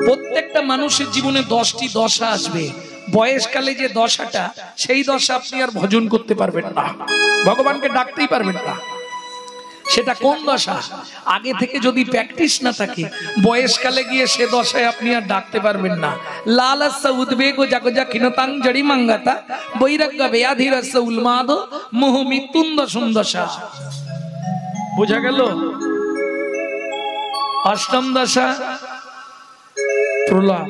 প্রত্যেকটা মানুষের জীবনে 10টি দশা আসবে। বয়সকালে যে দশাটা, সেই দশা আপনি আর ভজন করতে পারবেন না, ভগবানকে ডাকতেই পারবেন না। সেটা কোন দশা? আগে থেকে যদি প্র্যাকটিস না থাকে, বয়সকালে গিয়ে সে দশায় আপনি আর ডাকতে পারবেন না। লালস্য উদ্বেগ জাগজা ক্ষীণতাং জড়ি মাঙ্গাতা বৈরাগ্য ব্যাধিরস্য উন্মাদ মোহ মৃত্যুন দশম দশা। বোঝা গেল? অষ্টম দশা প্রলাপ।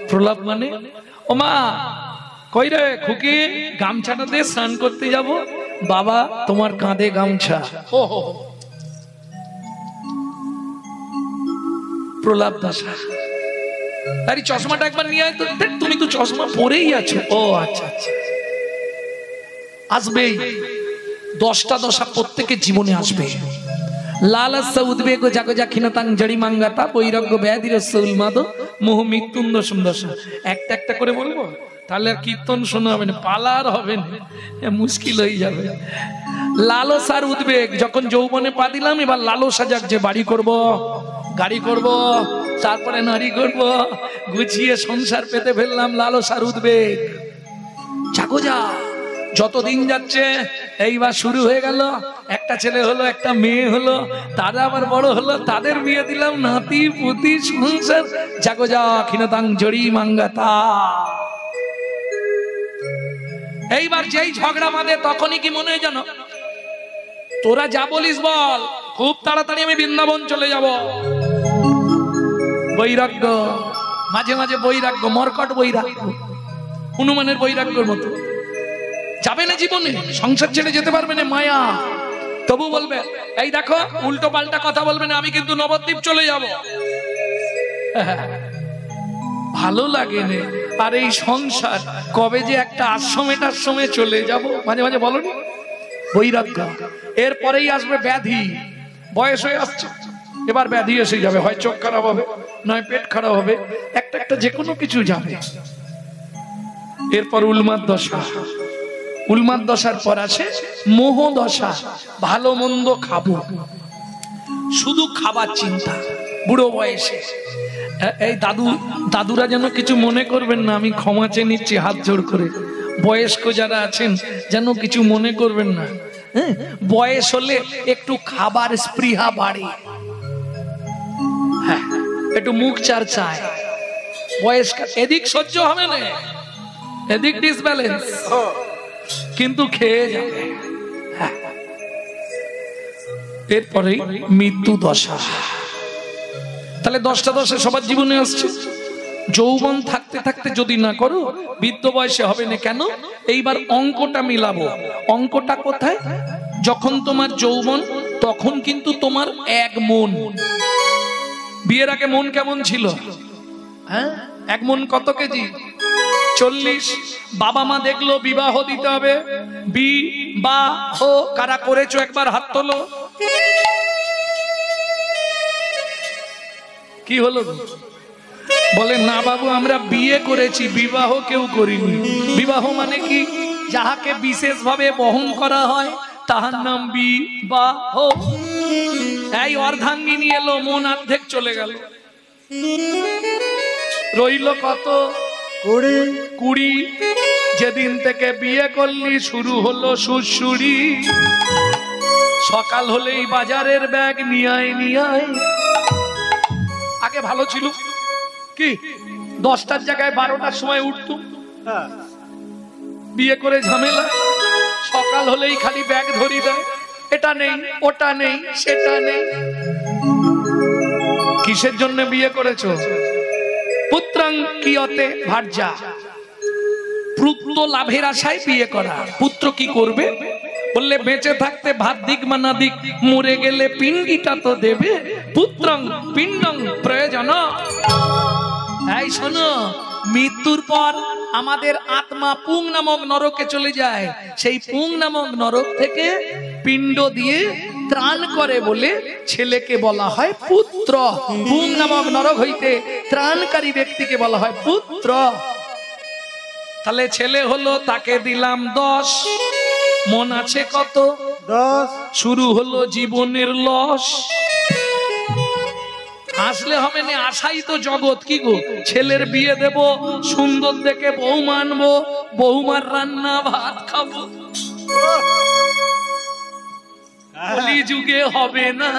প্রলাপ মানে ওমা কই রে খুকি, গামছাটা দিয়ে স্নান করতে যাব। বাবা তোমার কাঁধে গামছা। প্রলাপ দশা। আরে চশমাটা একবার নিয়ে আয় তো, তুমি তো চশমা পরেই আছো। ও আচ্ছা আচ্ছা, আসবেই। 10টা দশা প্রত্যেকের জীবনে আসবে। লালস্য উদ্বেগ জাগজা ক্ষীণতাং জড়ি মাঙ্গাতা বৈরাগ্য ব্যাধিরস্য উন্মাদ মোহ মৃত্যুন দশম দশা। একটা একটা করে বলবো, তাহলে আর কীর্তন শোনা হবে না, পালার হবে না, মুশকিল হয়ে যাবে। লালসার উদ্বেগ, যখন যৌবনে পা দিলাম, এবার লালসা জাগছে, বাড়ি করব, গাড়ি করব, তারপরে নারী করব, গুছিয়ে সংসার পেতে ফেললাম। লালসার উদ্বেগ জাগো যা। যতদিন যাচ্ছে এইবার শুরু হয়ে গেল, একটা ছেলে হলো, একটা মেয়ে হলো, তারা আবার বড় হলো, তাদের বিয়ে দিলাম, নাতি পুতি সংসার। জাগো যা ক্ষীণতাং জড়ি মাঙ্গাতা। এইবার যেই ঝগড়া বাঁধে, তখনই কি মনে হয় জানো, তোরা যা বলিস বল, খুব তাড়াতাড়ি আমি বৃন্দাবন চলে যাব। বৈরাগ্য, মাঝে মাঝে বৈরাগ্য, মর্কট বৈরাগ্য, হনুমানের বৈরাগ্যের মতো। যাবে না জীবনে, সংসার ছেড়ে যেতে পারবে না, মায়া। তবু বলবে, এই দেখো উল্টো পাল্টা কথা বলবে না, আমি কিন্তু নবদ্বীপ চলে যাব। ভালো লাগে না। আর এই সংসার কবে যে একটা আশ্রমে চলে যাব, মাঝে মাঝে বলো না, বৈরাগ্য। এরপরেই আসবে ব্যাধি। বয়স হয়ে আসছে, এবার ব্যাধি এসে যাবে, হয় চোখ খারাপ হবে, নয় পেট খারাপ হবে, একটা একটা যে কোনো কিছু যাবে। এরপর উন্মাদ দশা। উন্মাদ দশার পর আসে মোহ দশা। ভালো মন্দ খাবো, শুধু খাবার চিন্তা বুড়ো বয়সে। এই দাদুরা যেন কিছু মনে করবেন না, আমি ক্ষমা চেয়ে নিচ্ছি হাত জোড় করে। বয়স্ক যারা আছেন যেন কিছু মনে করবেন না। বয়স হলে একটু খাবার স্পৃহা বাড়ে, হ্যাঁ, একটু মুখ চায়। বয়স এদিক সহ্য হবে না, এদিক ডিসব্যালেন্স, কিন্তু খেয়ে যাবে। এরপরে মৃত্যু দশা। তাহলে 10টা দশা সবার জীবনে আসছে। যৌবন থাকতে থাকতে যদি না করো, বৃদ্ধ বয়সে হবে না। কেন? এইবার অঙ্কটা মিলাবো। অঙ্কটা কোথায়? যখন তোমার যৌবন, তখন কিন্তু তোমার এক মন। বিয়ের আগে মন কেমন ছিল? হ্যাঁ, এক মন কত কেজি? 40। বাবা মা দেখলো বিবাহ দিতে হবে, বিবাহ কারা করেছো একবার হাত তোলো। কি হলো? বলে না বাবু, আমরা বিয়ে করেছি, বিবাহ কেউ করিনি। বিবাহ মানে কি? যাহাকে বিশেষ ভাবে বহন করা হয় তাহার নাম বিবাহ। এই অর্ধাঙ্গিনী এলো, মন অর্ধেক চলে গেল, রইল কত? 20। যেদিন থেকে বিয়ে করলি শুরু হলো সুরসুরি। সকাল হলেই বাজারের ব্যাগ নিয়ে আয়। আগে ভালো ছিল কি, 10টার জায়গায় 12টার সময় উঠতুম। বিয়ে করে ঝামেলা, সকাল হলেই খালি ব্যাগ ধরি দেয়, এটা নেই, ওটা নেই, সেটা নেই। কিসের জন্য বিয়ে করেছো? পুত্রাং কিয়তে ভার্যা, পুত্র লাভের আশায় বিয়ে করা। পুত্র কি করবে? বললে বেঁচে থাকতে ভাত দিক বা না দিক, মরে গেলে পিণ্ডিটা তো দেবে। পুত্রং পিণ্ডং প্রয়োজন। এই শোনো, মৃত্যুর পর আমাদের আত্মা পুং নামক নরকে চলে যায়। সেই পুং নামক নরক থেকে পিণ্ড দিয়ে ত্রাণ করে বলে ছেলেকে বলা হয় পুত্র। পুং নামক নরক হইতে ত্রাণকারী ব্যক্তিকে বলা হয় পুত্র। তাহলে ছেলে হলো, তাকে দিলাম 10। মন আছে কত? 10। শুরু হলো জীবনের লস। আসলে হবে না, আশাই তো জগৎ। কি গো, ছেলের বিয়ে দেব, সুন্দর দেখে বউ মানবো, বৌমার রান্না ভাত খাবো, কলি যুগে হবে না।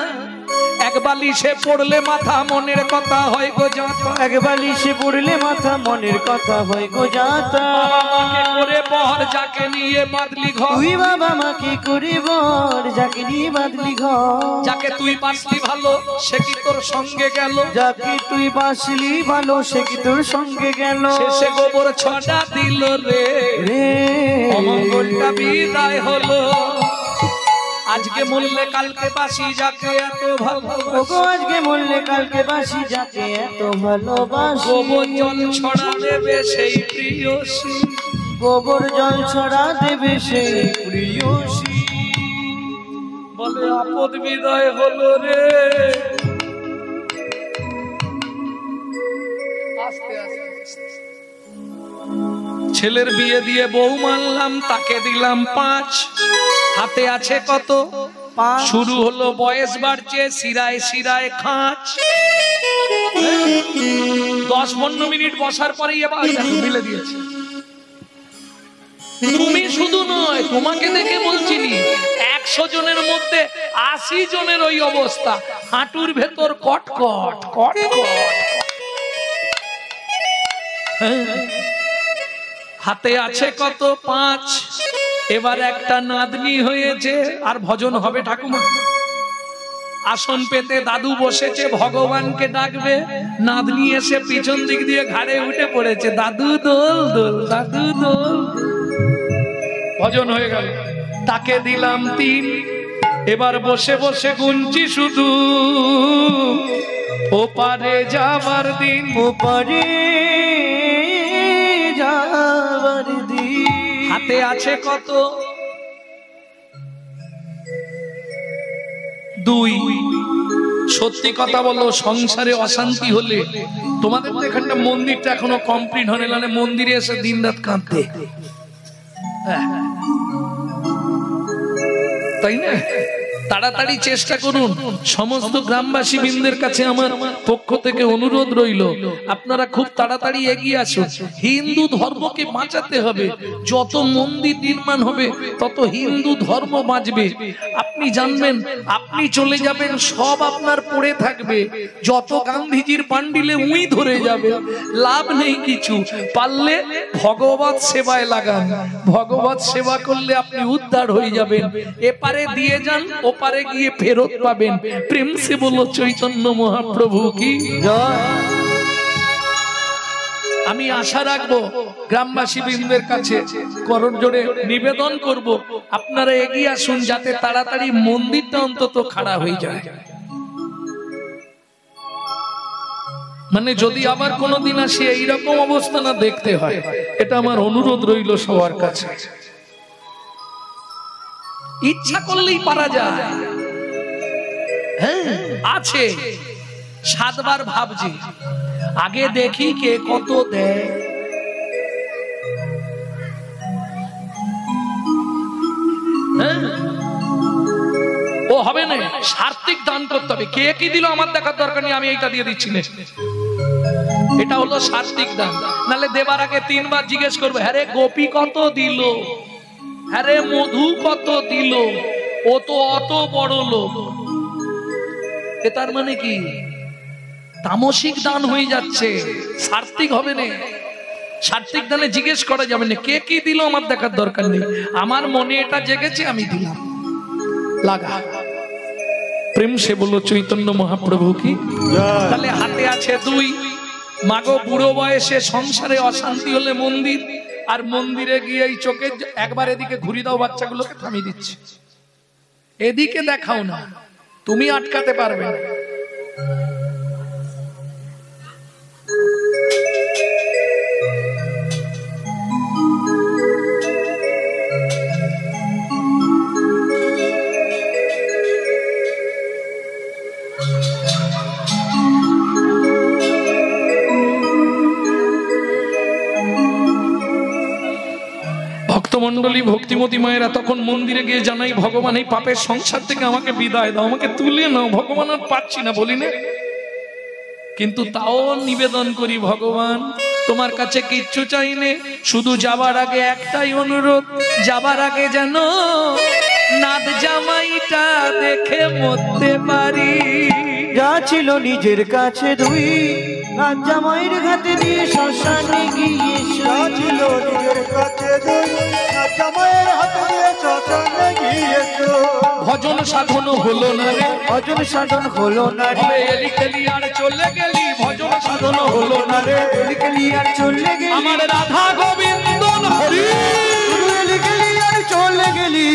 এক বালিশে পড়লে মাথা মনের কথা হয় গো যাতা, এক বালিশে পড়লে মাথা মনের কথা হয় গো যাতা। বাবা মাকে করে বর যাকে নিয়ে বাঁধলি ঘর, তুই বাবা মাকে করে বর যাকে নিয়ে বাঁধলি ঘর। যাকে তুই বাঁচলি ভালো সে কি তোর সঙ্গে গেল, যাকে তুই বাঁচলি ভালো সে কি তোর সঙ্গে গেল। শেষে গোবর ছড়া দিল রে, অমঙ্গলটা বিদায় হলো। আজকে মরলে কালকে বাসি যাকে এত ভালোবাসি, আজকে মরলে কালকে বাসি যাকে এত ভালোবাসি। গোবর জল ছড়া দেবে সেই প্রিয়সী, গোবর জল ছড়া দেবে সেই প্রিয়সী। বলে আপদ বিদায় হলো রে। ছেলের বিয়ে দিয়ে বউ মানলাম, তাকে দিলাম 5, হাতে আছে কত? শুরু হলো বয়স বাড়ছে, শিরায় শিরায় খাঁচ। 10-15 মিনিট বসার পরেই এবার মিলে দিয়েছে। তুমি শুধু নয়, তোমাকে দেখে বলছিনি 100 জনের মধ্যে 80 জনের ওই অবস্থা, হাঁটুর ভেতর কটকট কটকট। হাতে আছে কত? 5। এবার একটা নাতনি হয়েছে, আর ভজন হবে ঠাকুমা। আসন পেতে দাদু বসেছে, ভগবানকে ডাকবে, নাতনি এসে পিছন দিক দিয়ে ঘাড়ে উঠে পড়েছে, দাদু দোল দোল, দাদু দোল। ভজন হয়ে গেল, তাকে দিলাম 3। এবার বসে বসে গুনছি শুধু, ওপারে যাবার দিন, ওপারে যাবার দিন। হাতে আছে কত? 2। সত্যি কথা বলো, সংসারে অশান্তি হলে, তোমাদের তো এখানটা মন্দিরটা এখনো কমপ্লিট হয়নি, মানে মন্দিরে এসে দিন রাত কাঁদতে, তাই না? তাড়াতাড়ি চেষ্টা করুন। সমস্ত গ্রামবাসী বৃন্দের কাছে আমার পক্ষ থেকে অনুরোধ রইল, আপনারা খুব তাড়াতাড়ি এগিয়ে আসুন। হিন্দু ধর্মকে বাঁচাতে হবে। যত মন্দির নির্মাণ হবে তত হিন্দু ধর্ম বাঁচবে। আপনি জানবেন, আপনি চলে যাবেন, সব আপনার পড়ে থাকবে। যত গান্ধীজির পান্ডিলে উই ধরে যাবে, লাভ নেই কিছু। পারলে ভগবত সেবায় লাগান, ভগবত সেবা করলে আপনি উদ্ধার হয়ে যাবেন। এপারে দিয়ে যান, ওপারে গিয়ে ফেরত পাবেন। প্রেম সে বলো চৈতন্য মহাপ্রভু কি জয়। আমি আশা রাখবো গ্রামবাসী বৃন্দের কাছে, করণ জোরে নিবেদন করব, আপনারা এগিয়ে আসুন, যাতে তাড়াতাড়ি মন্দিরটা অন্তত খাড়া হয়ে যায়। মানে যদি আবার কোনোদিন আসি এইরকম অবস্থা না দেখতে হয়, এটা আমার অনুরোধ রইল সবার কাছে। ইচ্ছা করলেই পারা যায়। হ্যাঁ আছে, 7 বার ভাবছি, আগে দেখি কে কত দেয়। হ্যাঁ, ও হবে না, সার্থিক দান করতে হবে। কে কি দিল আমার দেখার দরকার নেই, আমি এইটা দিয়ে দিচ্ছি না, এটা হলো সার্থিক দান। নালে দেবার আগে 3 বার জিজ্ঞেস করবে, হ্যাঁ রে গোপী কত দিল, আরে মধু কত দিল, ও তো অত বড় লোক। তার মানে কি? তামসিক দান হয়ে যাচ্ছে, সার্থিক হবে না। সার্থিক দানে জিজ্ঞেস করা যাবে না কে কি দিল, আমার দেখার দরকার নেই, আমার মনে এটা জেগেছে আমি দিলাম, লাগা। প্রেম সে বলো চৈতন্য মহাপ্রভু কি। তাহলে হাতে আছে 2। মাগো বুড়ো বয়সে সংসারে অশান্তি হলে মন্দির, আর মন্দিরে গিয়ে এই চোখে একবার এদিকে ঘুরি দাও, বাচ্চাগুলোকে থামিয়ে দিচ্ছে, এদিকে দেখাও না, তুমি আটকাতে পারবে না। ভক্তমন্ডলী, ভক্তিমতী মায়েরা তখন মন্দিরে গিয়ে জানাই, ভগবান এই পাপের সংসার থেকে আমাকে বিদায় দাও, আমাকে তুলে নাও, ভগবান আর পাচ্ছি না। বলি না, কিন্তু তাও নিবেদন করি ভগবান তোমার কাছে কিচ্ছু চাইনে, শুধু যাবার আগে একটাই অনুরোধ, যাবার আগে যেন নাদ জামাইটা দেখে মরতে পারি। যা ছিল নিজের কাছে দুই, নাদ জামাইয়ের হাতে দিয়ে শ্মশানে গিয়ে যা ছিল নিজের কাছে দুই, নাদ জামাইয়ের হাতে দিয়ে শ্মশানে গিয়েছো। ভজন সাধন হলো না রে, ভজন সাধন হলো না রে, এলি খেলি আর চলে গেলি, ভজন সাধন হলো না রে, এলি গেলি আর চলে গেলি, আমার রাধা গোবিন্দ হরি, শুধু এলি গেলি আর চলে গেলি,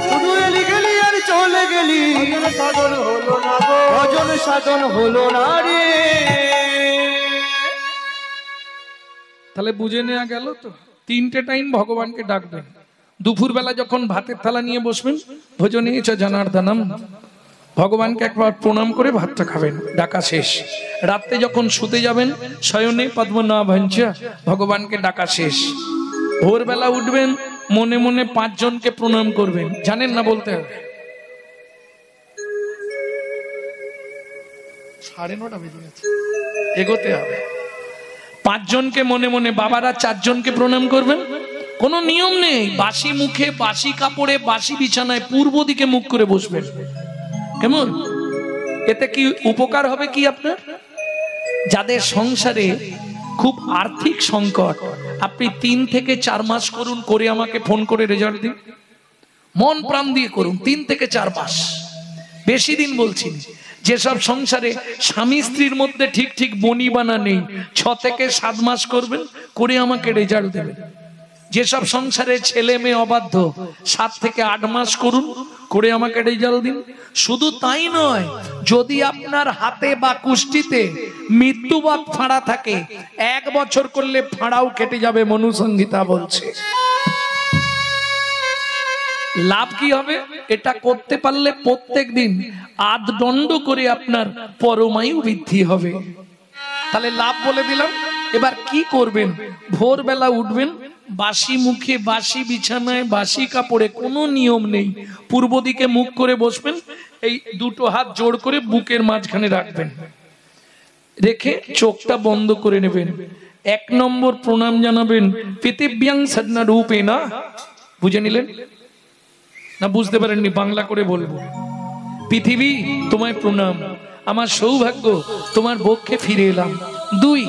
শুধু এলি গেলি আর চলে গেলি, ভজন সাধন হলো না গো, ভজন সাধন হলো না রে। তাহলে বুঝে নেওয়া গেল তো, তিনটে টাইম ভগবানকে ডাকবেন। দুপুর বেলা যখন ভাতের থালা নিয়ে বসবেন, ভোজনে চ জনার্দনম, ভগবানকে একবার প্রণাম করে ভাতটা খাবেন, ডাকা শেষ। রাতে যখন শুতে যাবেন, শয়নে পদ্মনাভঞ্চ, ভগবানকে ডাকা শেষ। ভোরবেলা উঠবেন, মনে মনে 5 জনকে প্রণাম করবেন, জানেন না বলতে হবে। 9:30 বেজে গেছে, এগোতে হবে। 5 জনকে মনে মনে, বাবারা 4 জনকে প্রণাম করবেন। কোনো নিয়ম নেই, বাসি মুখে, বাসি কাপড়ে, বাসি বিছানায় পূর্ব দিকে মুখ করে বসবেন। কেমন? এতে কি উপকার হবে কি আপনার? যাদের সংসারে খুব আর্থিক সংকট, আপনি 3 থেকে 4 মাস করুন, করে আমাকে ফোন করে রেজাল্ট দিন। মন প্রাণ দিয়ে করুন, 3 থেকে 4 মাস, বেশি দিন বলছি। যেসব সংসারে স্বামী স্ত্রীর মধ্যে ঠিক ঠিক বনিবানা নেই, 6 থেকে 7 মাস করবেন, করে আমাকে রেজাল্ট দেবেন। যেসব সংসারে ছেলে মেয়ে অবাধ্য, 7 থেকে 8 মাস করুন, করে আমাকে রেজাল্ট দিন। শুধু তাই নয়, যদি আপনার হাতে বা কুষ্টিতে মৃত্যুবাদ ফাঁড়া থাকে, 1 বছর করলে ফাঁড়াও কেটে যাবে, মনুসংহিতা বলছে। লাভ কি হবে? এটা করতে পারলে প্রত্যেক দিন 8 দণ্ড করে আপনার পরমায়ু বৃদ্ধি হবে। তাহলে লাভ বলে দিলাম। এবার কি করবেন? ভোরবেলা উঠবেন, বাসি মুখে, বাসি বিছানায়, বাসি কাপড়ে, কোনো নিয়ম নেই, পূর্ব দিকে মুখ করে বসবেন। এই 2টো হাত জোড় করে বুকের মাঝখানে রাখবেন, রেখে চোখটা বন্ধ করে নেবেন। 1 নম্বর প্রণাম জানাবেন, পৃথিব্যাং সদনা রূপে না। বুঝে নিলেন না? বুঝতে পারেননি? বাংলা করে বলবো। পৃথিবী তোমায় প্রণাম, আমার সৌভাগ্য তোমার বক্ষে ফিরে এলাম। 2,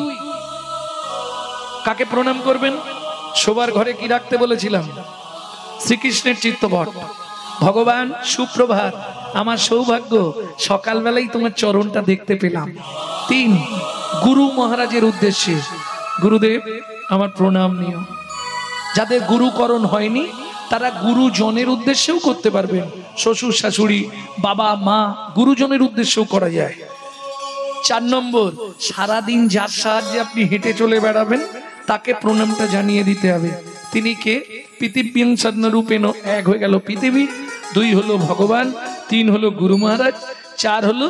কাকে প্রণাম করবেন? শোবার ঘরে কি রাখতে বলেছিলাম? শ্রীকৃষ্ণের চিত্তপট। ভগবান সুপ্রভাত, আমার সৌভাগ্য সকালবেলাই তোমার চরণটা দেখতে পেলাম। 3, গুরু মহারাজের উদ্দেশ্যে, গুরুদেব আমার প্রণাম নিও। যাদের গুরুকরণ হয়নি তারা গুরুজনের উদ্দেশ্যেও করতে পারবেন। শ্বশুর শাশুড়ি, বাবা মা, গুরুজনের উদ্দেশ্যেও করা যায়। 4 নম্বর, সারাদিন যার সাহায্যে আপনি হেঁটে চলে বেড়াবেন, তাকে প্রণামটা জানিয়ে দিতে হবে। তিনি কে? পৃথিব্যাং সদনরূপেণ, 1 হয়ে গেল পৃথিবী, 2 হলো ভগবান, 3 হলো গুরু মহারাজ, 4 হলো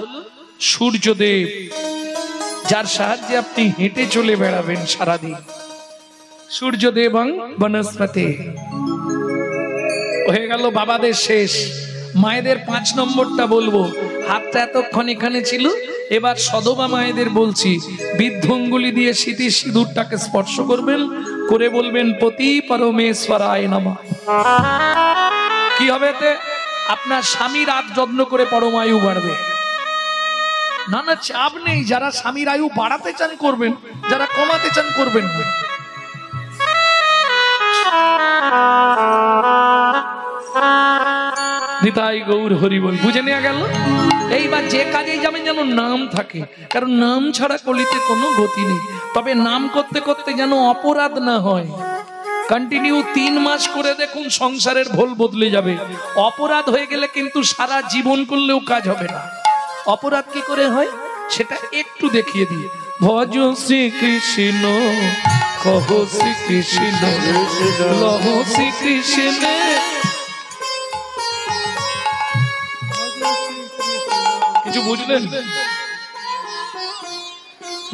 সূর্যদেব, যার সাহায্যে আপনি হেঁটে চলে বেড়াবেন সারাদিন। সূর্যদেবং বনস্পতি হয়ে গেল বাবাদের শেষ। মায়েদের 5 নম্বরটা বলবো। হাতটা এতক্ষণ এখানে ছিল, এবার সদবা মায়েদের বলছি, বৃদ্ধঙ্গুলি দিয়ে স্মৃতির সিঁদুরটাকে স্পর্শ করবেন, করে বলবেন পতি পরমেশ্বরায় নমঃ। কি হবে এতে? আপনার স্বামীর আজ যত্ন করে পরমায়ু বাড়বে। না না, চাপ নেই। যারা স্বামীর আয়ু বাড়াতে চান করবেন, যারা কমাতে চান করবেন না। নিতাই গৌর হরি বল। বুঝে নেওয়া গেল? এইবার যে কাজেই যাবেন যেন নাম থাকে, কারণ নাম ছাড়া কলিতে কোনো গতি নেই। তবে নাম করতে করতে যেন অপরাধ না হয়। কন্টিনিউ 3 মাস করে দেখুন, সংসারের ভোল বদলে যাবে। অপরাধ হয়ে গেলে কিন্তু সারা জীবন করলেও কাজ হবে না। অপরাধ কি করে হয় সেটা একটু দেখিয়ে দিই। ভজ শ্রীকৃষ্ণ, কহ শ্রীকৃষ্ণ, লহ শ্রীকৃষ্ণ। কিছু বুঝলেন?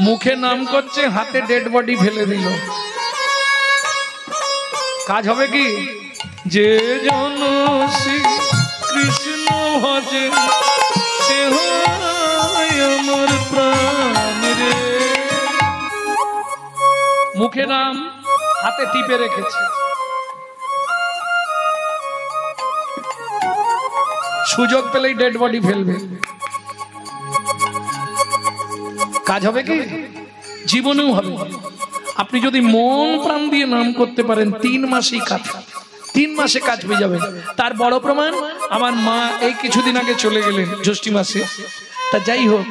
মুখে নাম করছে, হাতে ডেড বডি ফেলে দিল, কাজ হবে কি? যে জন শ্রী কৃষ্ণ ভজে, সে হয় আমার প্রাণ। মুখে নাম, হাতে টিপে রেখেছে। সুযোগ পেলেই ডেড বডি ফেলবে। কাজ হবে কি? জীবনেও হবে। আপনি যদি মন প্রাণ দিয়ে নাম করতে পারেন 3 মাসেই কাজ, 3 মাসে কাজ হয়ে যাবে। তার বড় প্রমাণ আমার মা এই কিছুদিন আগে চলে গেলেন জ্যৈষ্ঠ মাসে। তা যাই হোক,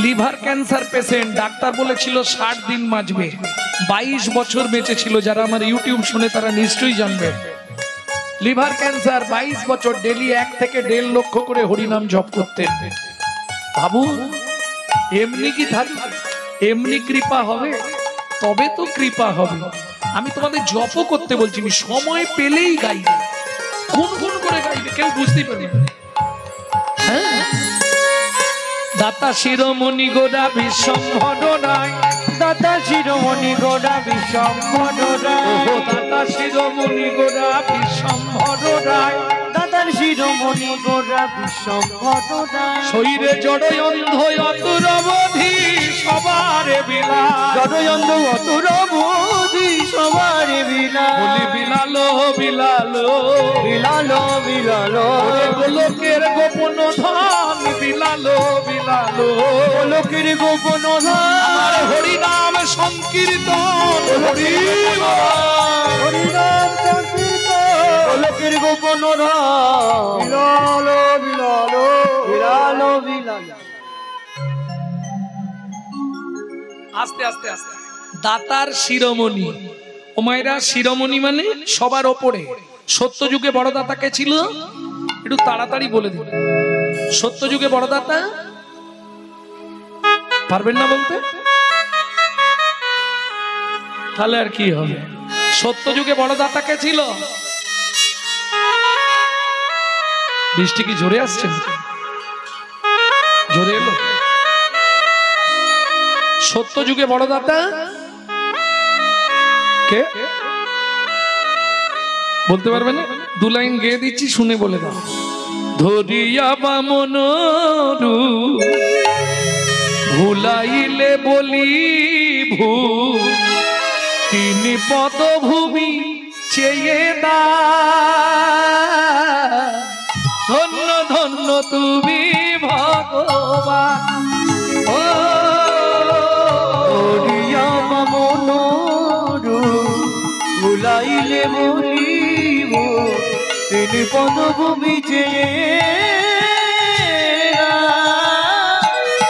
লিভার ক্যান্সার পেশেন্ট, ডাক্তার বলেছিল 60 দিন বাঁচবে। 22 বছর বেঁচে ছিল। যারা আমার ইউটিউব শুনে তারা নিশ্চয়ই জানবে। লিভার ক্যান্সার, 22 বছর, ডেলি 1 থেকে 1.5 লক্ষ করে হরিনাম জপ করতেন। ভাবুন, এমনি কি থাকবে? এমনি কৃপা হবে? তবে তো কৃপা হবে। আমি তোমাদের জপও করতে বলছি, সময় পেলেই গাইবে, গুনগুন করে গাইবে, কেউ বুঝতেই পারবে না। হ্যাঁ, দাতা শিরোমণি গোড়া বিশ্বম্ভর রায়, দাতা শিরোমণি গোড়া বিশ্বম্ভর রায়, দাতা শিরোমণি গোড়া বিশ্বম্ভর রায়, দাতার শিরোমণি গোড়া বিশ্বম্ভর রায়, শরীরে জড় অন্ধ অতুরবধি সবারে বিলায়, জড়য়ন্ধ অতুর বোধি সবারে বিলায়, বলি বিলালো বিলালো বিলালো বিলালো, গোলকের গোপন ধন বিলালো বিলালো, লোকের গোপন আমার হরিনাম সংকীর্তন, হরি হরিনাম সংকীর্তন, লোকের গোপন বিলালো বিলালো বিলালো বিলালো। আস্তে আস্তে আস্তে। দাতার শিরোমণি, ও মায়েরা, শিরোমণি মানে সবার ওপরে। সত্য যুগে বড় দাতা কে ছিল? একটু তাড়াতাড়ি বলে দিন। সত্য যুগে বড় দাতা পারবেন না বলতে? তাহলে আর কি হবে? সত্য যুগে বড় দাতা কে ছিল? বৃষ্টি কি জোরে আসছে? জোরে এলো? সত্য যুগে বড় দাতা কে বলতে পারবে না? 2 লাইন গেয়ে দিচ্ছি, শুনে বলে দাও। ধরিয়া বামন ভুলাইলে বলি ভূ, 3 পদভূমি চেয়ে দা, ধন্য ধন্য তুমি ভগবান। ও ভুলাইলে বলিব 3 পদভূমি চেয়ে,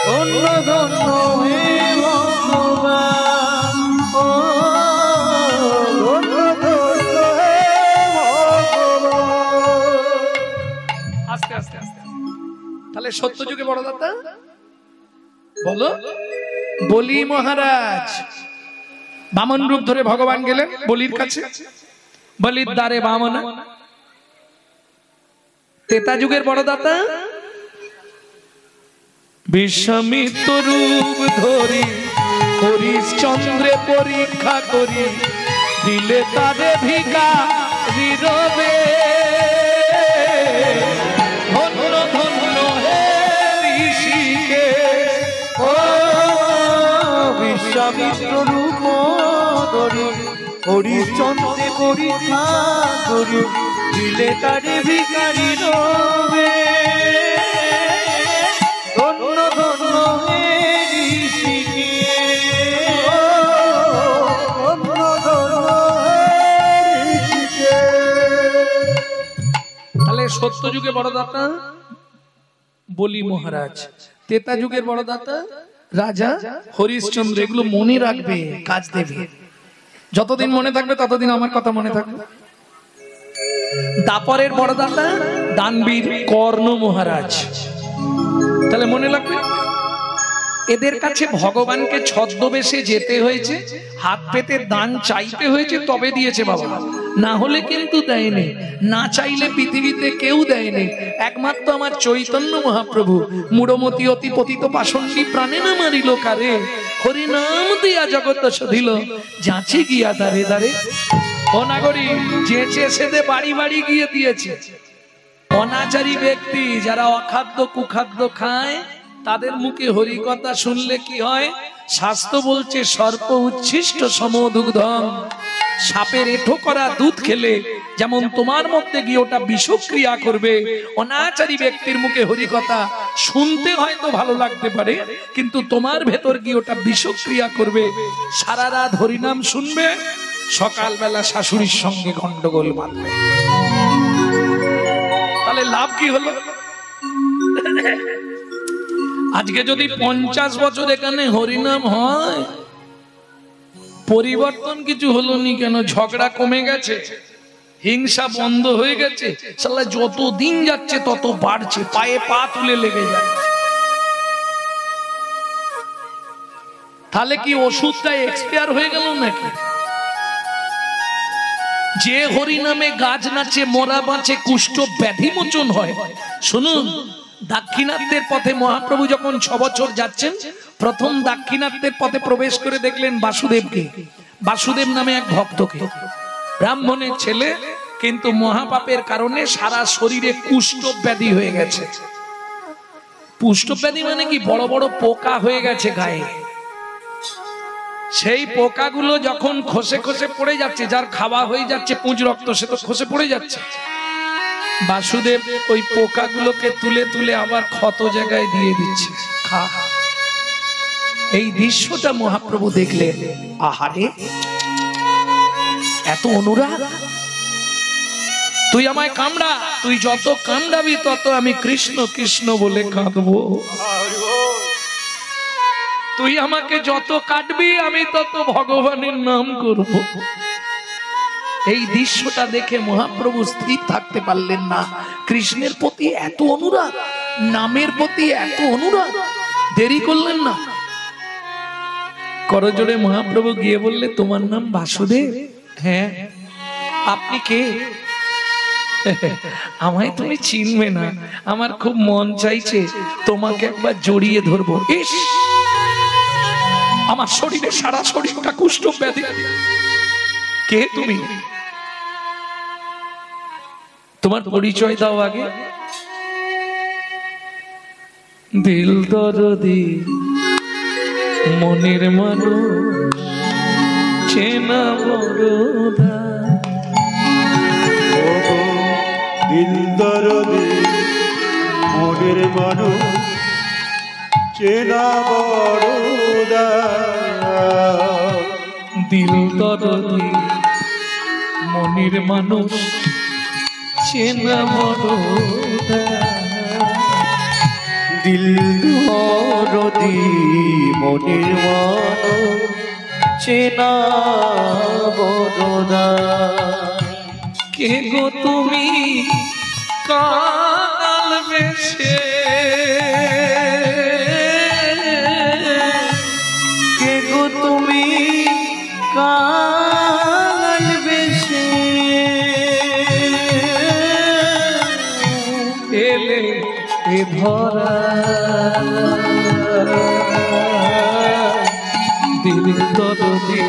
ধন্য ধন্য হে ভগবান, ধন্য ধন্য হে ভগবান। আস্তে আস্তে আস্তে। তাহলে সত্য যুগে বড় দাতা বলো? বলি মহারাজ বামন রূপ ধরে ভগবান গেলেন বলির কাছে। বলির দ্বারে বামনা। তেতা যুগের বড় দাতা বিশ্বামিত্র রূপ ধরি হরিশ্চন্দ্রে পরীক্ষা করি, দিলে তারে ভিকা নীরবে, ধন্য ধন্য হে ঋষিকে। ও বিশ্বামিত্র রূপ ধরি হরিশ্চন্দ্রে পরীক্ষা করি, দিলে তারে ভিখারি রবে, ধন্য ধন্য হে ঋষিকে, ধন্য ধন্য হে ঋষিকে। তাহলে সত্য যুগে বড় দাতা বলি মহারাজ, তেতা যুগের বড় দাতা রাজা হরিশ্চন্দ্র। এগুলো মনে রাখবে, কাজ দেবে। যতদিন মনে থাকবে ততদিন আমার কথা মনে থাকবে। দাপরের বড় দাতা দানবীর কর্ণ মহারাজ। তাহলে মনে রাখবে, এদের কাছে ভগবানকে ছদ্মবেশে যেতে হয়েছে, হাত পেতে দান চাইতে হয়েছে, তবে দিয়েছে বাবা, না হলে কিন্তু দেয়নি। না চাইলে পৃথিবীতে কেউ দেয়নি। একমাত্র আমার চৈতন্য মহাপ্রভু মূঢ়মতি অতি পতিত পাষণ্ডী প্রাণে না মারিল কারে, হরি নাম দিয়া জগৎ সধিল যাচে গিয়া দারে দারে। ও নাগরী, যেচে সেদে বাড়ি বাড়ি গিয়ে দিয়েছে। অনাচারী ব্যক্তি যারা অখাদ্য কুখাদ্য খায়, তাদের মুখে হরি কথা শুনলে কি হয়? শাস্ত্র বলছে সর্প উচ্ছিষ্ট সমদুগ্ধম, সাপের এঁঠো করা দুধ খেলে যেমন তোমার মধ্যে গিয়ে ওটা বিষক্রিয়া করবে, অনাচারী ব্যক্তির মুখে হরিকথা শুনতে হয়তো ভালো লাগতে পারে, কিন্তু তোমার ভেতর গিয়ে ওটা বিষক্রিয়া করবে। সারা রাত হরিনাম শুনবে, সকালবেলা শাশুড়ির সঙ্গে গন্ডগোল বাঁধবে, তাহলে লাভ কি হলো? আজকে যদি 50 বছর এখানে হরিনাম হয়, পরিবর্তন কিছু হলো নি কেন? ঝগড়া কমে গেছে, হিংসা বন্ধ হয়ে গেছে, শালা যত দিন যাচ্ছে তত বাড়ছে, পায়ে পা তুলে লেগে যাচ্ছে। তাহলে কি ওষুধটা এক্সপায়ার হয়ে গেল নাকি? যে হরিনামে গাছ নাচে, মরা বাঁচে, কুষ্ঠ ব্যাধি মোচন হয়। শুনুন, দাক্ষিণাত্যের পথে মহাপ্রভু যখন 6 বছর যাচ্ছেন, প্রথম দাক্ষিণাত্যের পথে প্রবেশ করে দেখলেন বাসুদেবকে, বাসুদেব নামে এক ভক্তকে, ব্রাহ্মণের ছেলে, কিন্তু মহাপাপের কারণে সারা শরীরে কুষ্ঠ ব্যাধি হয়ে গেছে। কুষ্ঠ ব্যাধি মানে কি? বড় বড় পোকা হয়ে গেছে গায়ে। সেই পোকাগুলো যখন খসে খসে পড়ে যাচ্ছে, যার খাওয়া হয়ে যাচ্ছে পুঁজ রক্ত, সে তো খসে পড়ে যাচ্ছে। বাসুদেব ওই পোকাগুলোকে তুলে তুলে আবার ক্ষত জায়গায় দিয়ে দিচ্ছে, খা। এই দৃশ্যটা মহাপ্রভু দেখলেন, আহারে এত অনুরাগ, তুই আমায় কামড়া, তুই যত কামড়াবি তত আমি কৃষ্ণ কৃষ্ণ বলে কাঁদবো, তুই আমাকে যত কাটবি আমি তত ভগবানের নাম করব। এই দৃশ্যটা দেখে মহাপ্রভু স্থির থাকতে পারলেন না। কৃষ্ণের প্রতি এত অনুরাগ, নামের প্রতি এত অনুরাগ, দেরি করলেন না। করজোড়ে মহাপ্রভু গিয়ে বললে, তোমার নাম বাসুদেব? হ্যাঁ। আপনি কে? আমায় তুমি চিনবে না, আমার খুব মন চাইছে তোমাকে একবার জড়িয়ে ধরবো। ইস, আমার শরীরে সারা শরীরটা কুষ্ঠ ব্যাধি। কে তুমি? তোমার পরিচয় দাও আগে। দিল দরদি মনের মানুষ চেনা বড়দা, দিল দরদি মনের মানুষ চেনা বড়দা, দিল দরদি মনের মানুষ চেনা বড়দা, দিল দরদি মনের মানুষ চেনা বড়দা। কে গো তুমি কাল বেশে, কে গো তুমি কাল বেশে, এলে এ ধরা দিল দরদি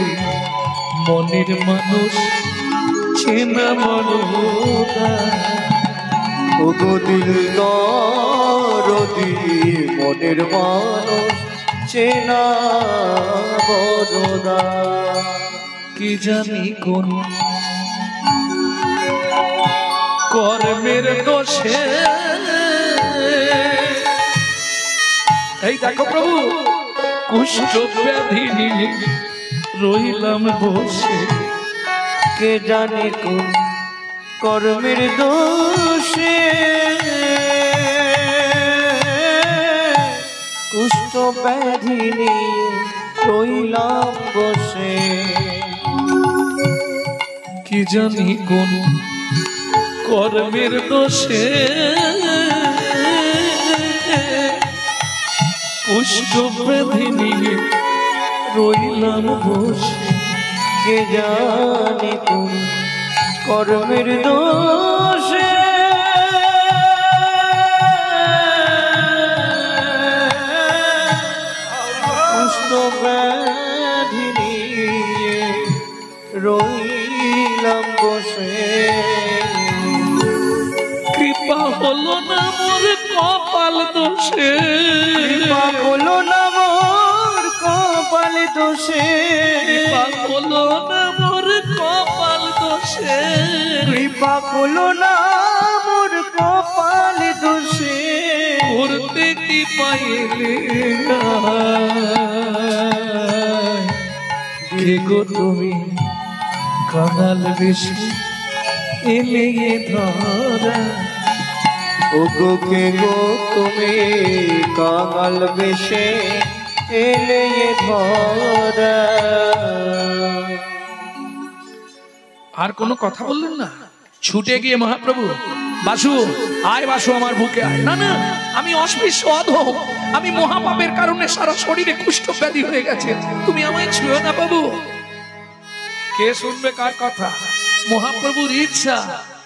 মনের মানুষ চেনা বড়দা। ওগো দিল দরদি মনের মানুষ চেনা বড়দা। কি জানি কোন কর্মের দোষে, এই দেখো প্রভু, কুষ্ঠ ব্যাধি নিয়ে রইলাম বসে। কে জানে কোন কর্মের দোষে, কুষ্ঠ ব্যাধি নিয়ে রইলাম বসে। কি জানি কোন কর্মের দোষে, কুষ্ঠ ব্যাধি নিয়ে রইলাম বসে। কে জানে কোন কর্মের দোষে, কুষ্ঠ ব্যাধি নিয়ে রইলাম বসে। কৃপা হলো না মোর কপাল দোষে, কৃপা হলো না মোর কপাল দোষে কৃপা হলো না মোর কপাল দোষে কৃপা হলো না মোর কপাল দোষে করতে কি পাইলে কে গো তুমি কাঙাল বেশি এলে ধরা ওগো কে গো তুমি কাঙাল বেশে এলে ধরা। আর কোনো কথা বললেন না, ছুটে গিয়ে মহাপ্রভু বাসু আয়, বাসু আমার বুকে আয়। না না, আমি অস্পৃশ্য অধম, আমি মহাপাপের কারণে সারা শরীরে কুষ্ঠ ব্যাধি হয়ে গেছে, তুমি আমায় ছুঁয়ো না বাবু। কে শুনবে কার কথা? মহাপ্রভুর ইচ্ছা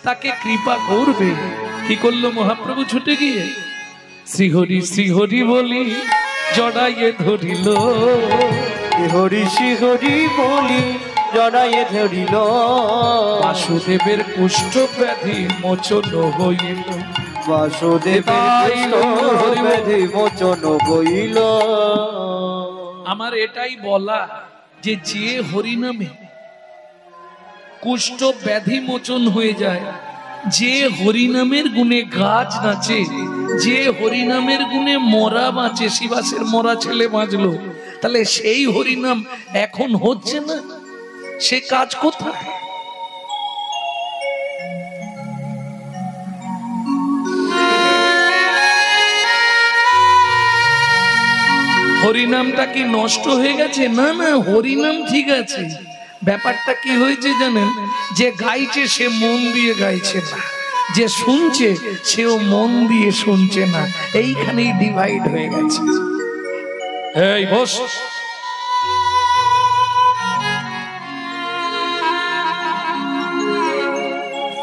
তাকে কৃপা করবে। কি করলো মহাপ্রভু? ছুটে গিয়ে শ্রীহরি শ্রীহরি বলি জড়াইয়ে ধরিল, হরি শ্রী বলি জড়াইয়ে ধরিল, বাসুদেবের কুষ্ঠ ব্যাধি মোচন হইল, বাসুদেবের ব্যাধি মোচন হইল। আমার এটাই বলা যে যে হরিনামে কুষ্ঠ ব্যাধি মোচন হয়ে যায়, যে হরিনামের গুণে গাছ নাচে, যে হরিনামের গুণে মরা বাঁচে, শিবাসের মরা ছেলে বাঁচলো, তাহলে সেই হরিনাম এখন হচ্ছে না, সে কাজ কোথায়? হরিনামটা কি নষ্ট হয়ে গেছে? না না, হরিনাম ঠিক আছে। ব্যাপারটা কি হয়েছে জানেন? যে গাইছে সে মন দিয়ে গাইছে না, যে শুনছে সেও মন দিয়ে শুনছে না, এইখানেই ডিভাইড হয়ে গেছে। এই বস,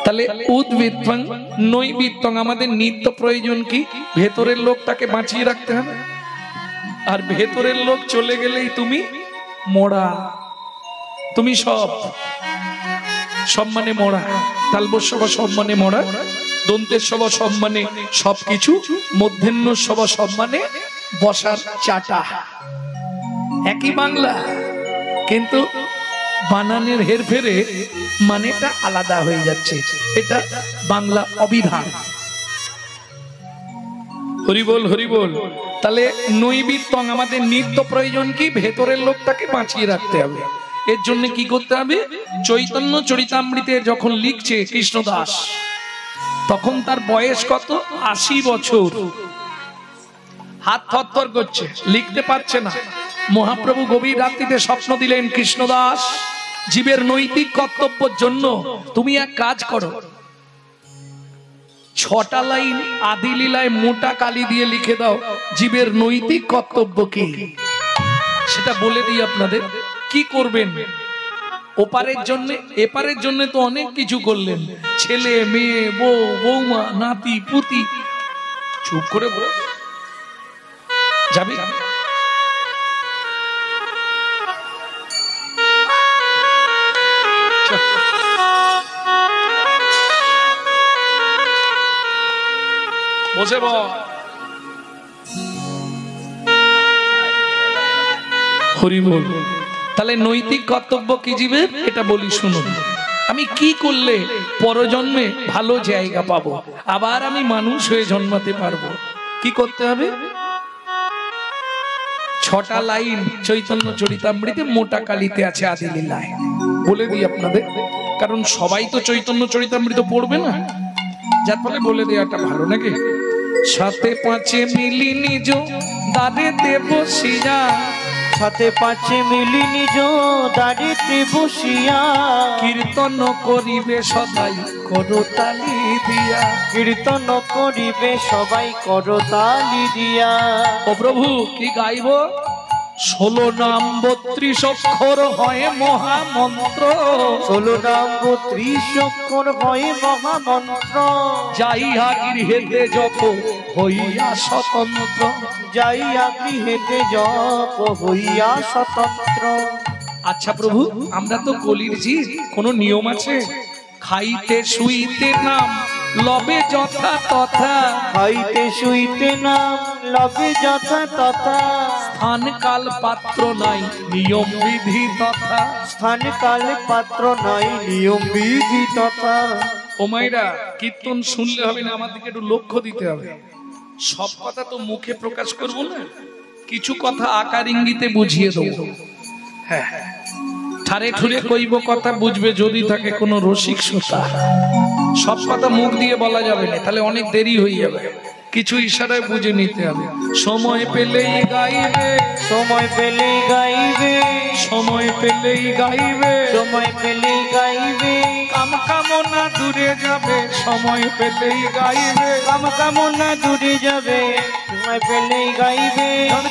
তাহলে উদ্বৃত্তং নৈবৃত্তং, আমাদের নিত্য প্রয়োজন কি? ভেতরের লোকটাকে বাঁচিয়ে রাখতে হবে, আর ভেতরের লোক চলে গেলেই তুমি মরা, তুমি সব সম্মানে মরা, তালবস্যব সম্মানে মরা, দন্তের সব সম্মানে সবকিছু, মধ্যাহ্ন সব সম্মানে বসার চাটা। একই বাংলা, কিন্তু বানানের হেরফেরে মানেটা আলাদা হয়ে যাচ্ছে, এটা বাংলা অবিধান। হরিবোল হরিবোল। তাহলে নৈবিত্তং, আমাদের নিত্য প্রয়োজন কি? ভেতরের লোকটাকে বাঁচিয়ে রাখতে হবে। এর জন্য কি করতে হবে? চৈতন্য চরিতামৃতে যখন লিখছে কৃষ্ণদাস, তখন তার বয়স কত? ৮০ বছর। হাত থরথর করছে, লিখতে পারছে না। মহাপ্রভু গভীর রাত্রিতে স্বপ্ন দিলেন, কৃষ্ণদাস, জীবের নৈতিক কর্তব্যের জন্য তুমি এক কাজ করো, ৬টা লাইন আদি লীলায় মোটা কালি দিয়ে লিখে দাও জীবের নৈতিক কর্তব্য কি। সেটা বলে দিই আপনাদের কি করবেন। ওপারের জন্য এপারের জন্য তো অনেক কিছু করলেন, ছেলে মেয়ে বউ বৌমা নাতি পুতি। চুপ করে যাবি? বসে হরি বল। তাহলে নৈতিক কর্তব্য কি জীবের, এটা বলি শুনুন। আমি কি করলে পরজন্মে ভালো জায়গা পাবো, আবার আমি মানুষ হয়ে জন্মাতে পারবো, কি করতে হবে? ৬টা লাইন চৈতন্য চরিতামৃতে মোটা কালিতে আছে আদি লীলায়, বলে দিই আপনাদের, কারণ সবাই তো চৈতন্য চরিতামৃত পড়বে না, যার ফলে বলে দেওয়াটা ভালো নাকি। সাথে পাঁচে মিলি নিজ দাঁড়েতে বসিয়া, সাথে পাঁচে মিলি নিজ দাঁড়িতে বসিয়া, কীর্তন করিবে সদাই করতালি দিয়া, কীর্তন করিবে সবাই করতালি দিয়া। ও প্রভু কি গাইব? 16 নাম 32 অক্ষর হয় মহামন্ত্র, 16 নাম 32 অক্ষর হয় মহামন্ত্র, যাইয়া গৃহেতে জপ হইয়া স্বতন্ত্র, যাইয়া গৃহেতে জপ হইয়া স্বতন্ত্র। আচ্ছা প্রভু, আমরা তো কলির জীব, কোন নিয়ম আছে? খাইতে শুইতে নাম লবে যথা তথা, খাইতে শুইতে নাম লবে যথা তথা, স্থান কাল পাত্র নাই নিয়ম বিধি তথা। স্থান কাল পাত্র নাই নিয়ম বিধি তথা। ও মাইরা, কীর্তন শুনলে হবে না, আমার দিকে একটু লক্ষ্য দিতে হবে। সব কথা তো মুখে প্রকাশ করব না, কিছু কথা আকার ইঙ্গিতে বুঝিয়ে দেবো। হ্যাঁ, ঠারে ঠুরে কইব কথা, বুঝবে যদি থাকে কোনো রসিক শ্রোতা। সব কথা মুখ দিয়ে বলা যাবে না, তাহলে অনেক দেরি হয়ে যাবে, কিছু ইশারায় বুঝে নিতে হবে। সময় পেলেই গাইবে, সময় পেলেই গাইবে, সময় পেলেই গাইবে, সময় পেলেই গাইবে, কাম কামনা দূরে যাবে, সময় পেলেই গাইবে, কাম কামনা দূরে যাবে, সময় পেলেই গাইবে,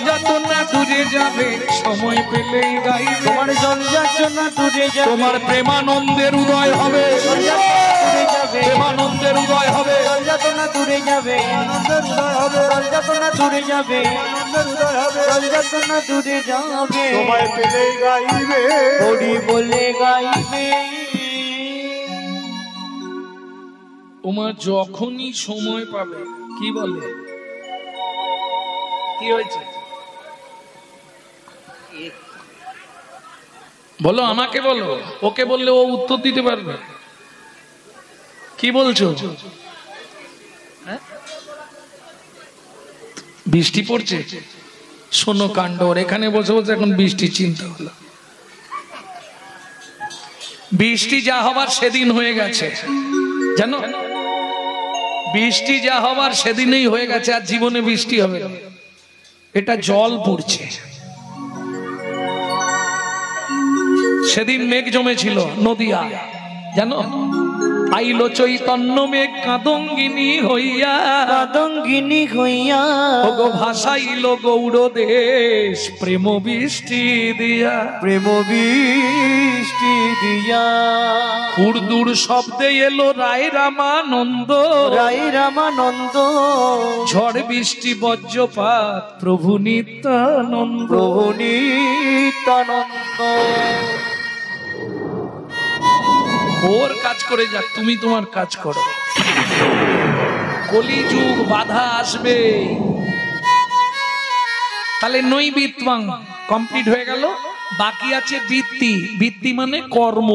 যাতনা দূরে যাবে, সময় পেলেই গাইবে, তোমার জল যাচনা দূরে যাবে, তোমার প্রেমানন্দের উদয় হবে, দূরে যাবে, প্রেমানন্দের উদয় হবে, জল যাতনা দূরে যাবে, আনন্দের উদয় হবে, জল যাতনা দূরে যাবে, আনন্দের উদয় হবে, জল যাতনা দূরে যাবে, সময় পেলেই গাইবে, হরি বলে গাইবে। ওমা যখনই সময় পাবে, কি বলে, কি হয়েছে বলো, আমাকে বলো, ওকে বললে ও উত্তর দিতে পারবে। কি বলছো? বৃষ্টি পড়ছে, শোনো কাণ্ড। ওর এখানে বসে বসে এখন বৃষ্টি চিন্তা হলো। বৃষ্টি যা হবার সেদিন হয়ে গেছে, জানো, বৃষ্টি যা হবার সেদিনই হয়ে গেছে, আর জীবনে বৃষ্টি হবে না। এটা জল পড়ছে। সেদিন মেঘ জমেছিল নদিয়া, জানো, আইলো চৈতন্য মেঘ কাদঙ্গিনী হইয়া, কাদঙ্গিনী হইয়া, ওগো ভাসাইল গৌড় দেশ প্রেম বৃষ্টি দিয়া, প্রেম বৃষ্টি দিয়া, হুড়দুর শব্দে এলো রায় রামানন্দ, রায় রামানন্দ, ঝড় বৃষ্টি বজ্রপাত প্রভু নিত্যানন্দ, প্রভু নিত্যানন্দ। ওর কাজ করে যাক, তুমি তোমার কাজ করো। কলিযুগ বাধা আসবে। তাহলে নৈবিত্বাং কমপ্লিট হয়ে গেল, বাকি আছে বৃত্তি। বৃত্তি মানে কর্ম।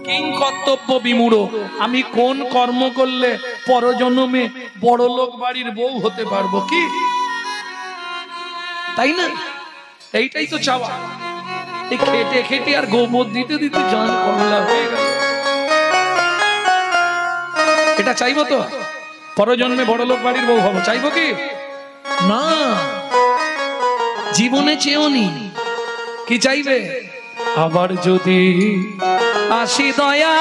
কিং কর্তব্য বিমূঢ়, আমি কোন কর্ম করলে পরজন্মে বড় লোক বাড়ির বউ হতে পারবো, কি তাই না? এইটাই তো চাওয়া। এই খেটে খেটে আর গোবর দিতে দিতে জান কমলা হয়ে গেল। এটা চাইবো তো, পরজন্মে বড় লোক বাড়ির বউ হবো, চাইবো কি না? জীবনে চেয়েও নি, কি চাইবে? আবার যদি আসি দয়া,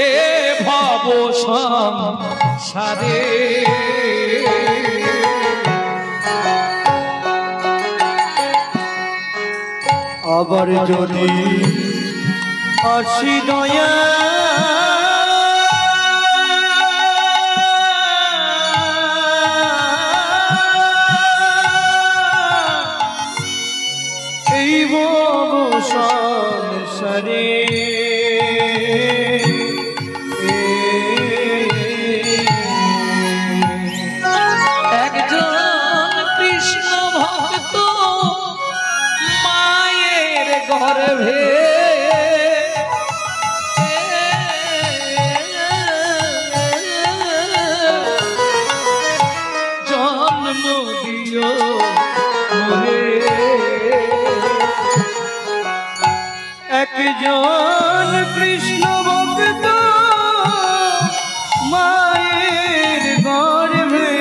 এ ভব সংসারে, আবার যদি আসি দয়া, এই ভব সংসারে, একজন কৃষ্ণ ভক্ত মায়ের গর্ভে জন্ম দিও মোরে, একজন কৃষ্ণ ভক্ত মায়ের গর্ভে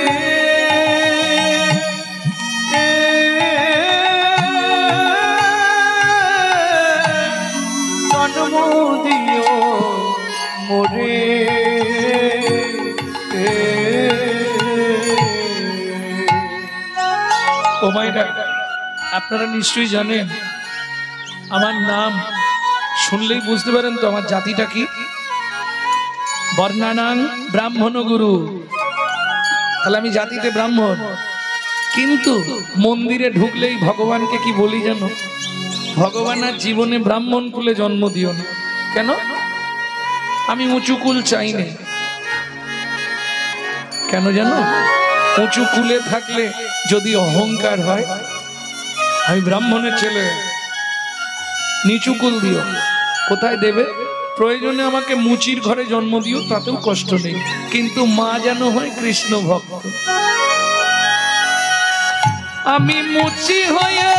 জন্ম দিও মোরে। ও মাইরা, আপনারা নিশ্চয়ই জানেন আমার নাম শুনলেই বুঝতে পারেন তো আমার জাতিটা কি। বর্ণানাং ব্রাহ্মণ গুরু, তাহলে আমি জাতিতে ব্রাহ্মণ। কিন্তু মন্দিরে ঢুকলেই ভগবানকে কি বলি জানো? ভগবান আর জীবনে ব্রাহ্মণ কুলে জন্ম দিও না। কেন? আমি উঁচু কুল চাই না। কেন জানো? উঁচু কুলে থাকলে যদি অহংকার হয়, আমি ব্রাহ্মণের ছেলে, নিচু কুল দিও, কোথায় দেবে? প্রয়োজনে আমাকে মুচির ঘরে জন্ম দিও, তাতেও কষ্ট নেই, কিন্তু মা যেন হয় কৃষ্ণ ভক্ত। আমি মুচি হয়ে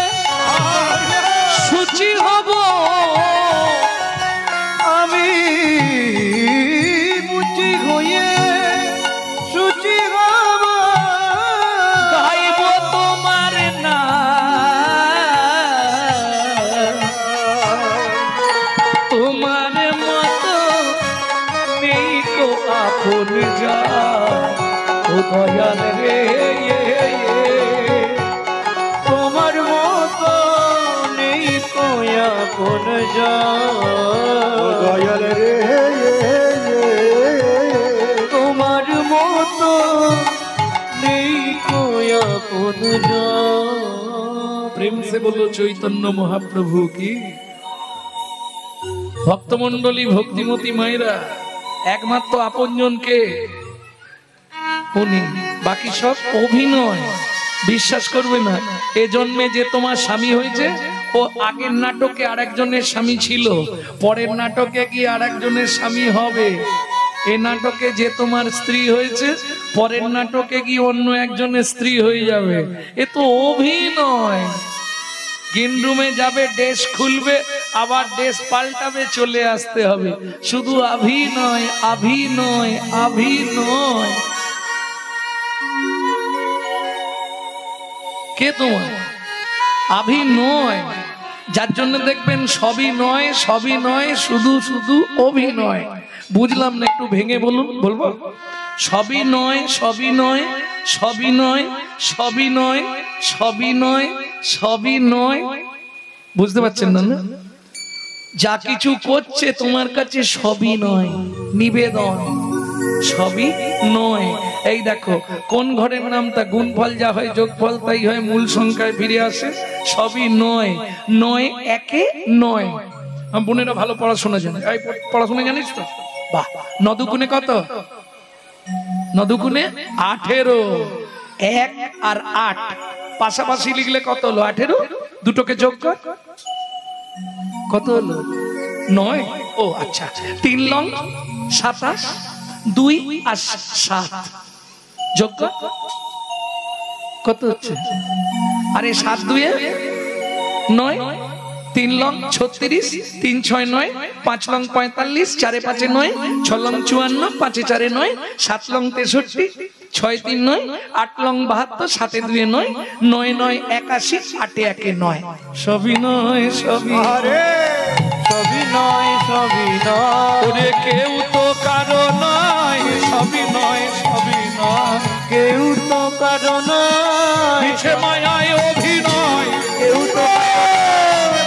সুচি হব, আমি মুচি হয়ে সুচি হব, গাইব তোমার নাম, তোমার মতো নেই কো আপন যা, ও দয়াল রে, তোমার মতো নেই কোয়া কোন যা, দয়াল রে, তোমার মতো নেই কোয়া কোন যা। প্রেম সে বলো চৈতন্য মহাপ্রভু কি। ভক্তমন্ডলী, ভক্তিমতী মায়েরা, একমাত্র আপনজনকে উনি, বাকি সব অভিনয়। বিশ্বাস করবে না, এ জন্মে যে তোমার স্বামী হয়েছে, ও আগের নাটকে আরেকজনের স্বামী ছিল, পরের নাটকে কি আরেকজনের স্বামী হবে। এ নাটকে যে তোমার স্ত্রী হয়েছে, পরের নাটকে কি অন্য একজনের স্ত্রী হয়ে যাবে। এ তো অভিনয়। গিনরুমে যাবে, ড্রেস খুলবে, আবার ড্রেস পাল্টাবে, চলে আসতে হবে। শুধু অভিনয়, অভিনয়, অভিনয়। কে তোমার? অভিনয়। যার জন্য দেখবেন সবই নয়, সবই নয়, শুধু শুধু অভিনয়। বুঝলাম না, একটু ভেঙে বলুন। বলবো সবই নয়, সবই নয়, সবই নয়, সবই নয়, সবই নয়, সবই নয়। বুঝতে পারছেন না? যা কিছু করছে তোমার কাছে সবই নয়, নিবেদন, সবই নয়। এই দেখো, কোন ঘরের নামটা গুণফল যা হয় যোগফল তাই হয়, মূল সংখ্যায় ফিরে আসে। সবই নয়, নয় একে নয়। বোনেরা ভালো পড়াশোনা জানে, এই পড়াশোনা জানিস তো? বাহ। নদুকুনে কত? নদুকুনে 18। 1 আর 8 পাশাপাশি লিখলে কত হলো? 18। দুটোকে যোগ কর, কত হলো? 9। ও আচ্ছা, 3 লং 27, 2 আর 7 যোগ কর, কত হচ্ছে? আরে 7 2 9, 3 long 36, 3 6 9, 5 long 45, 4 5 9, 6 long 54, 5 4 9, 7 long 63, 6 3 9, 8 long 72, 7 2 9, 9 9 81, 8 1 9। সবই নয়, সবই আরে সবই নয়, সবই নয়, ওরে কেউ তো কারো নয়। সবই নয়, সবই নয়, কেউ তো কারো নয়, মিছে মায়ায় অভিনয়, কেউ তো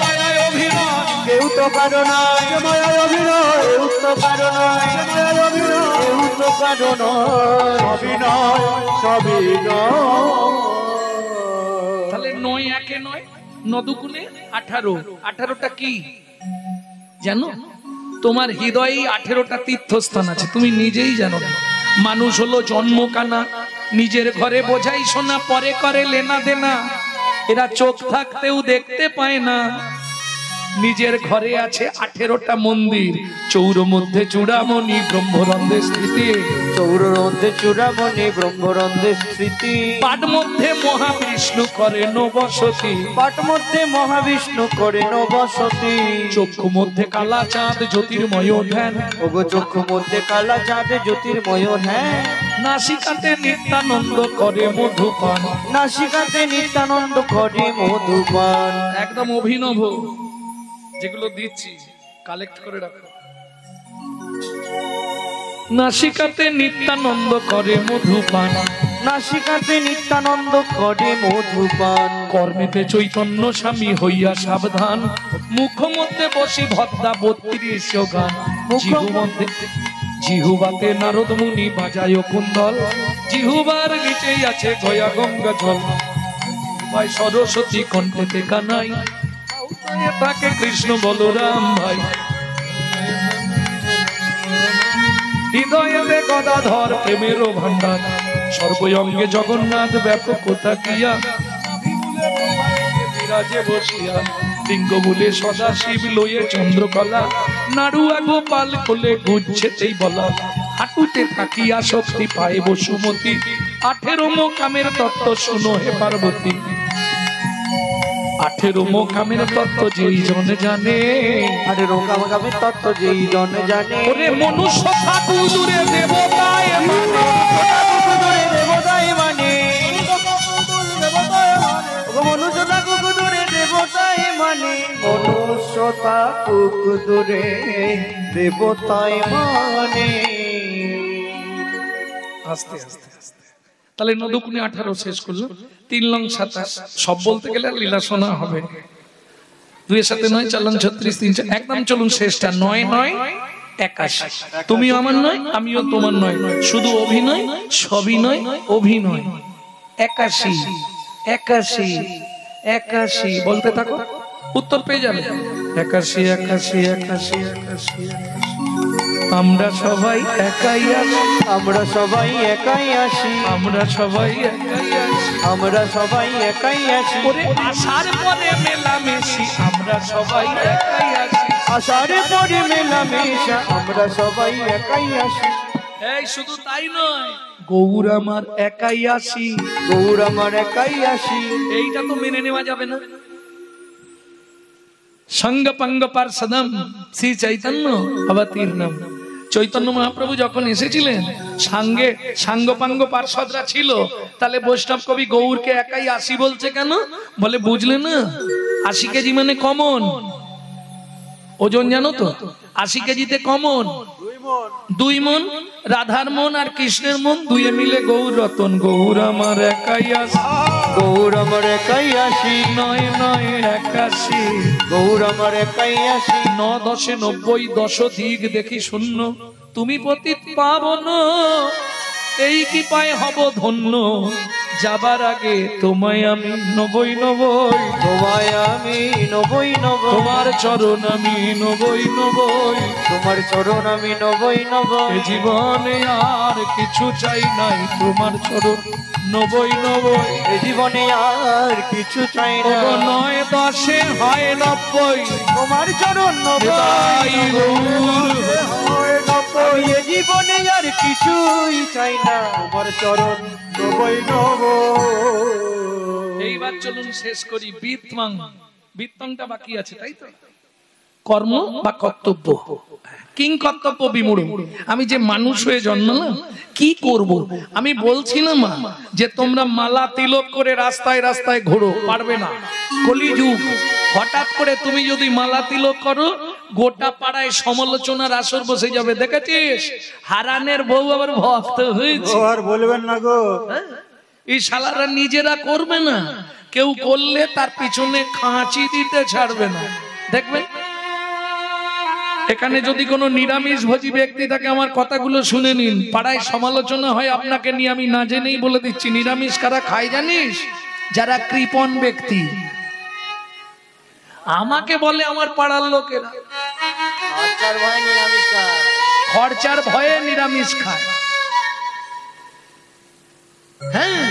মায়ায় অভিনয়, কেউ তো কারো নয়, মায়ায় অভিনয়, কেউ তো কারো নয়, মায়ায় অভিনয়, কেউ তো কারো নয়, সবই নয়, সবই নয়। তাহলে 9 1 9, 9 2 18। 18টা কি জানো? তোমার হৃদয়ে 18টা তীর্থস্থান আছে, তুমি নিজেই জানো না। মানুষ হলো জন্ম কানা, নিজের ঘরে বোঝাই শোনা, পরে করে লেনা দেনা। এরা চোখ থাকতেও দেখতে পায় না। নিজের ঘরে আছে 18টা মন্দির। চৌর মধ্যে চূড়ামণি ব্রহ্মরন্ধে স্থিতি, চৌররন্ধে চূড়ামণি ব্রহ্মরন্ধে স্মৃতি, পাঠ মধ্যে মহাবিষ্ণু করেন বসতি, পাঠ মধ্যে মহাবিষ্ণু করেন বসতি, চক্ষু মধ্যে কালা চাঁদ জ্যোতির্ময় ধ্যান, ওগো চক্ষু মধ্যে কালা চাঁদে জ্যোতির্ময় ধ্যান, নাসিকাতে নিত্যানন্দ করে মধুপান। নাসিকাতে নিত্যানন্দ করে মধুপান। একদম অভিনব, যেগুলো দিচ্ছি কালেক্ট করে রাখো। নাসিকাতে নিত্যানন্দ করে মধুপান, নাসিকাতে নিত্যানন্দ করে মধুপান, কর্মেতে চৈতন্য স্বামী হইয়া সাবধান, মুখ মধ্যে বসি ভদ্দা 32 গান, জিহু মধ্যে জিহুবাতে নারদ মুনি বাজায় কুন্দল, জিহুবার নিচেই আছে গয়া গঙ্গা জল, ভাই সরস্বতী কণ্ঠেতে কানাই, তাকে কৃষ্ণ বলরাম ভাই, হৃদয়ে গদাধর প্রেমেরও ভান্ডার, সর্বঙ্গে জগন্নাথ ব্যাপক থাকিয়া বিরাজে বসিয়া লিঙ্গ বলে সদাশিব লয়ে চন্দ্রকলা নাড়ুয়া গোপাল কোলে গুজছেতেই বলা হাঁটুতে থাকিয়া শক্তি পায় বসুমতী 18 মোকামের তত্ত্ব শুনো হে পার্বতী 18 মোকামের তত্ত্ব যেই জন জানে 18 মোকামের তত্ত্ব যেই জন জানে ওরে মনুষ্য থাকু দূরে দেবতায় মানে দেবতায় মানে মনুষ্য থাকুক দূরে দেবতায় মানে মনুষ্য থাকুক দূরে দেবতায় মানে আস্তে আস্তে আস্তে তাহলে নদকুনি 18 শেষ করলো 3 লং 27 সব বলতে গেলে লীলা শোনা হবে 2 এর সাথে 9 4 লং 36 3 4 একদম চলুন শেষটা 9 9 81 তুমিও আমার নয় আমিও তোমার নয় শুধু অভিনয় সবিনয় অভিনয় 81 81 81 বলতে থাকো উত্তর পেয়ে যাবে 81 81 81 81 আমরা সবাই একাই আছি আমরা সবাই একাই আসি আমরা সবাই একাই আছি আমরা সবাই একাই আছি ওরে আসার পরে মেলামেশি আমরা সবাই একাই আছি আসার পরে মেলামেশা আমরা সবাই একাই আসি এই শুধু তাই নয় গৌর আমার একাই আসি গৌর আমার একাই আসি এইটা তো মেনে নেওয়া যাবে না সঙ্গ পঙ্গ পার্ষদম শ্রী চৈতন্য অবতীর্ণম চৈতন্য মহাপ্রভু যখন এসেছিলেন সঙ্গে সাঙ্গপাঙ্গ পার্ষদরা ছিল তাহলে বৈষ্ণব কবি গৌরকে একাই আসি বলছে কেন বলে বুঝলে না 80 কেজি মানে কমন ওজন জানো তো 80 কেজিতে কমন 2 মন রাধার মন আর কৃষ্ণের মন দুয়ে মিলে গৌর রতন গৌর আমার একাই আসি গৌর আমার একাই আসি 9 9 81 গৌর আমার একাই আসি 9 10 90 10 দিক দেখি শূন্য তুমি পতিত পাবন এই কি পায় হব ধন্য যাবার আগে তোমায় আমি নবই নবই তোমায় আমি নবই নবই তোমার চরণ আমি নবই নবই তোমার চরণ আমি নবই নবই এ জীবনে আর কিছু চাই নাই তোমার চরণ নবই নবই এ জীবনে আর কিছু চাই না 9 10 হয় 90 তোমার চরণ তাই গৌর নবই এ জীবনে আর কিছুই চাই না তোমার চরণ নবই নবই এইবার চলুন শেষ করি বিত্তংটা বাকি আছে তাই তো কর্ম বা কর্তব্য কিং কর্তব্য বিমূঢ় আমি যে মানুষ হয়ে জন্মালাম কি করব আমি বলছিলাম যে তোমরা মালা তিলক করে রাস্তায় রাস্তায় ঘোরো পারবে না কলিযুগ হঠাৎ করে তুমি যদি মালা তিলক করো গোটা পাড়ায় সমালোচনার আসর বসে যাবে দেখেছিস হারানের বউ আবার ভক্ত হয়েছে আর বলবেন না গো এই শালারা নিজেরা করবে না কেউ করলে তার পিছনে খাঁচি দিতে ছাড়বে না দেখবেন এখানে যদি কোনো নিরামিষ ভোজী ব্যক্তি থাকে আমার কথাগুলো শুনে নিন পাড়ায় সমালোচনা হয় আপনাকে নিয়ে আমি না জেনেই বলে দিচ্ছি নিরামিষ কারা খায় জানিস যারা কৃপণ ব্যক্তি আমাকে বলে আমার পাড়ার লোকেরা খরচার ভয়ে নিরামিষ খায় হ্যাঁ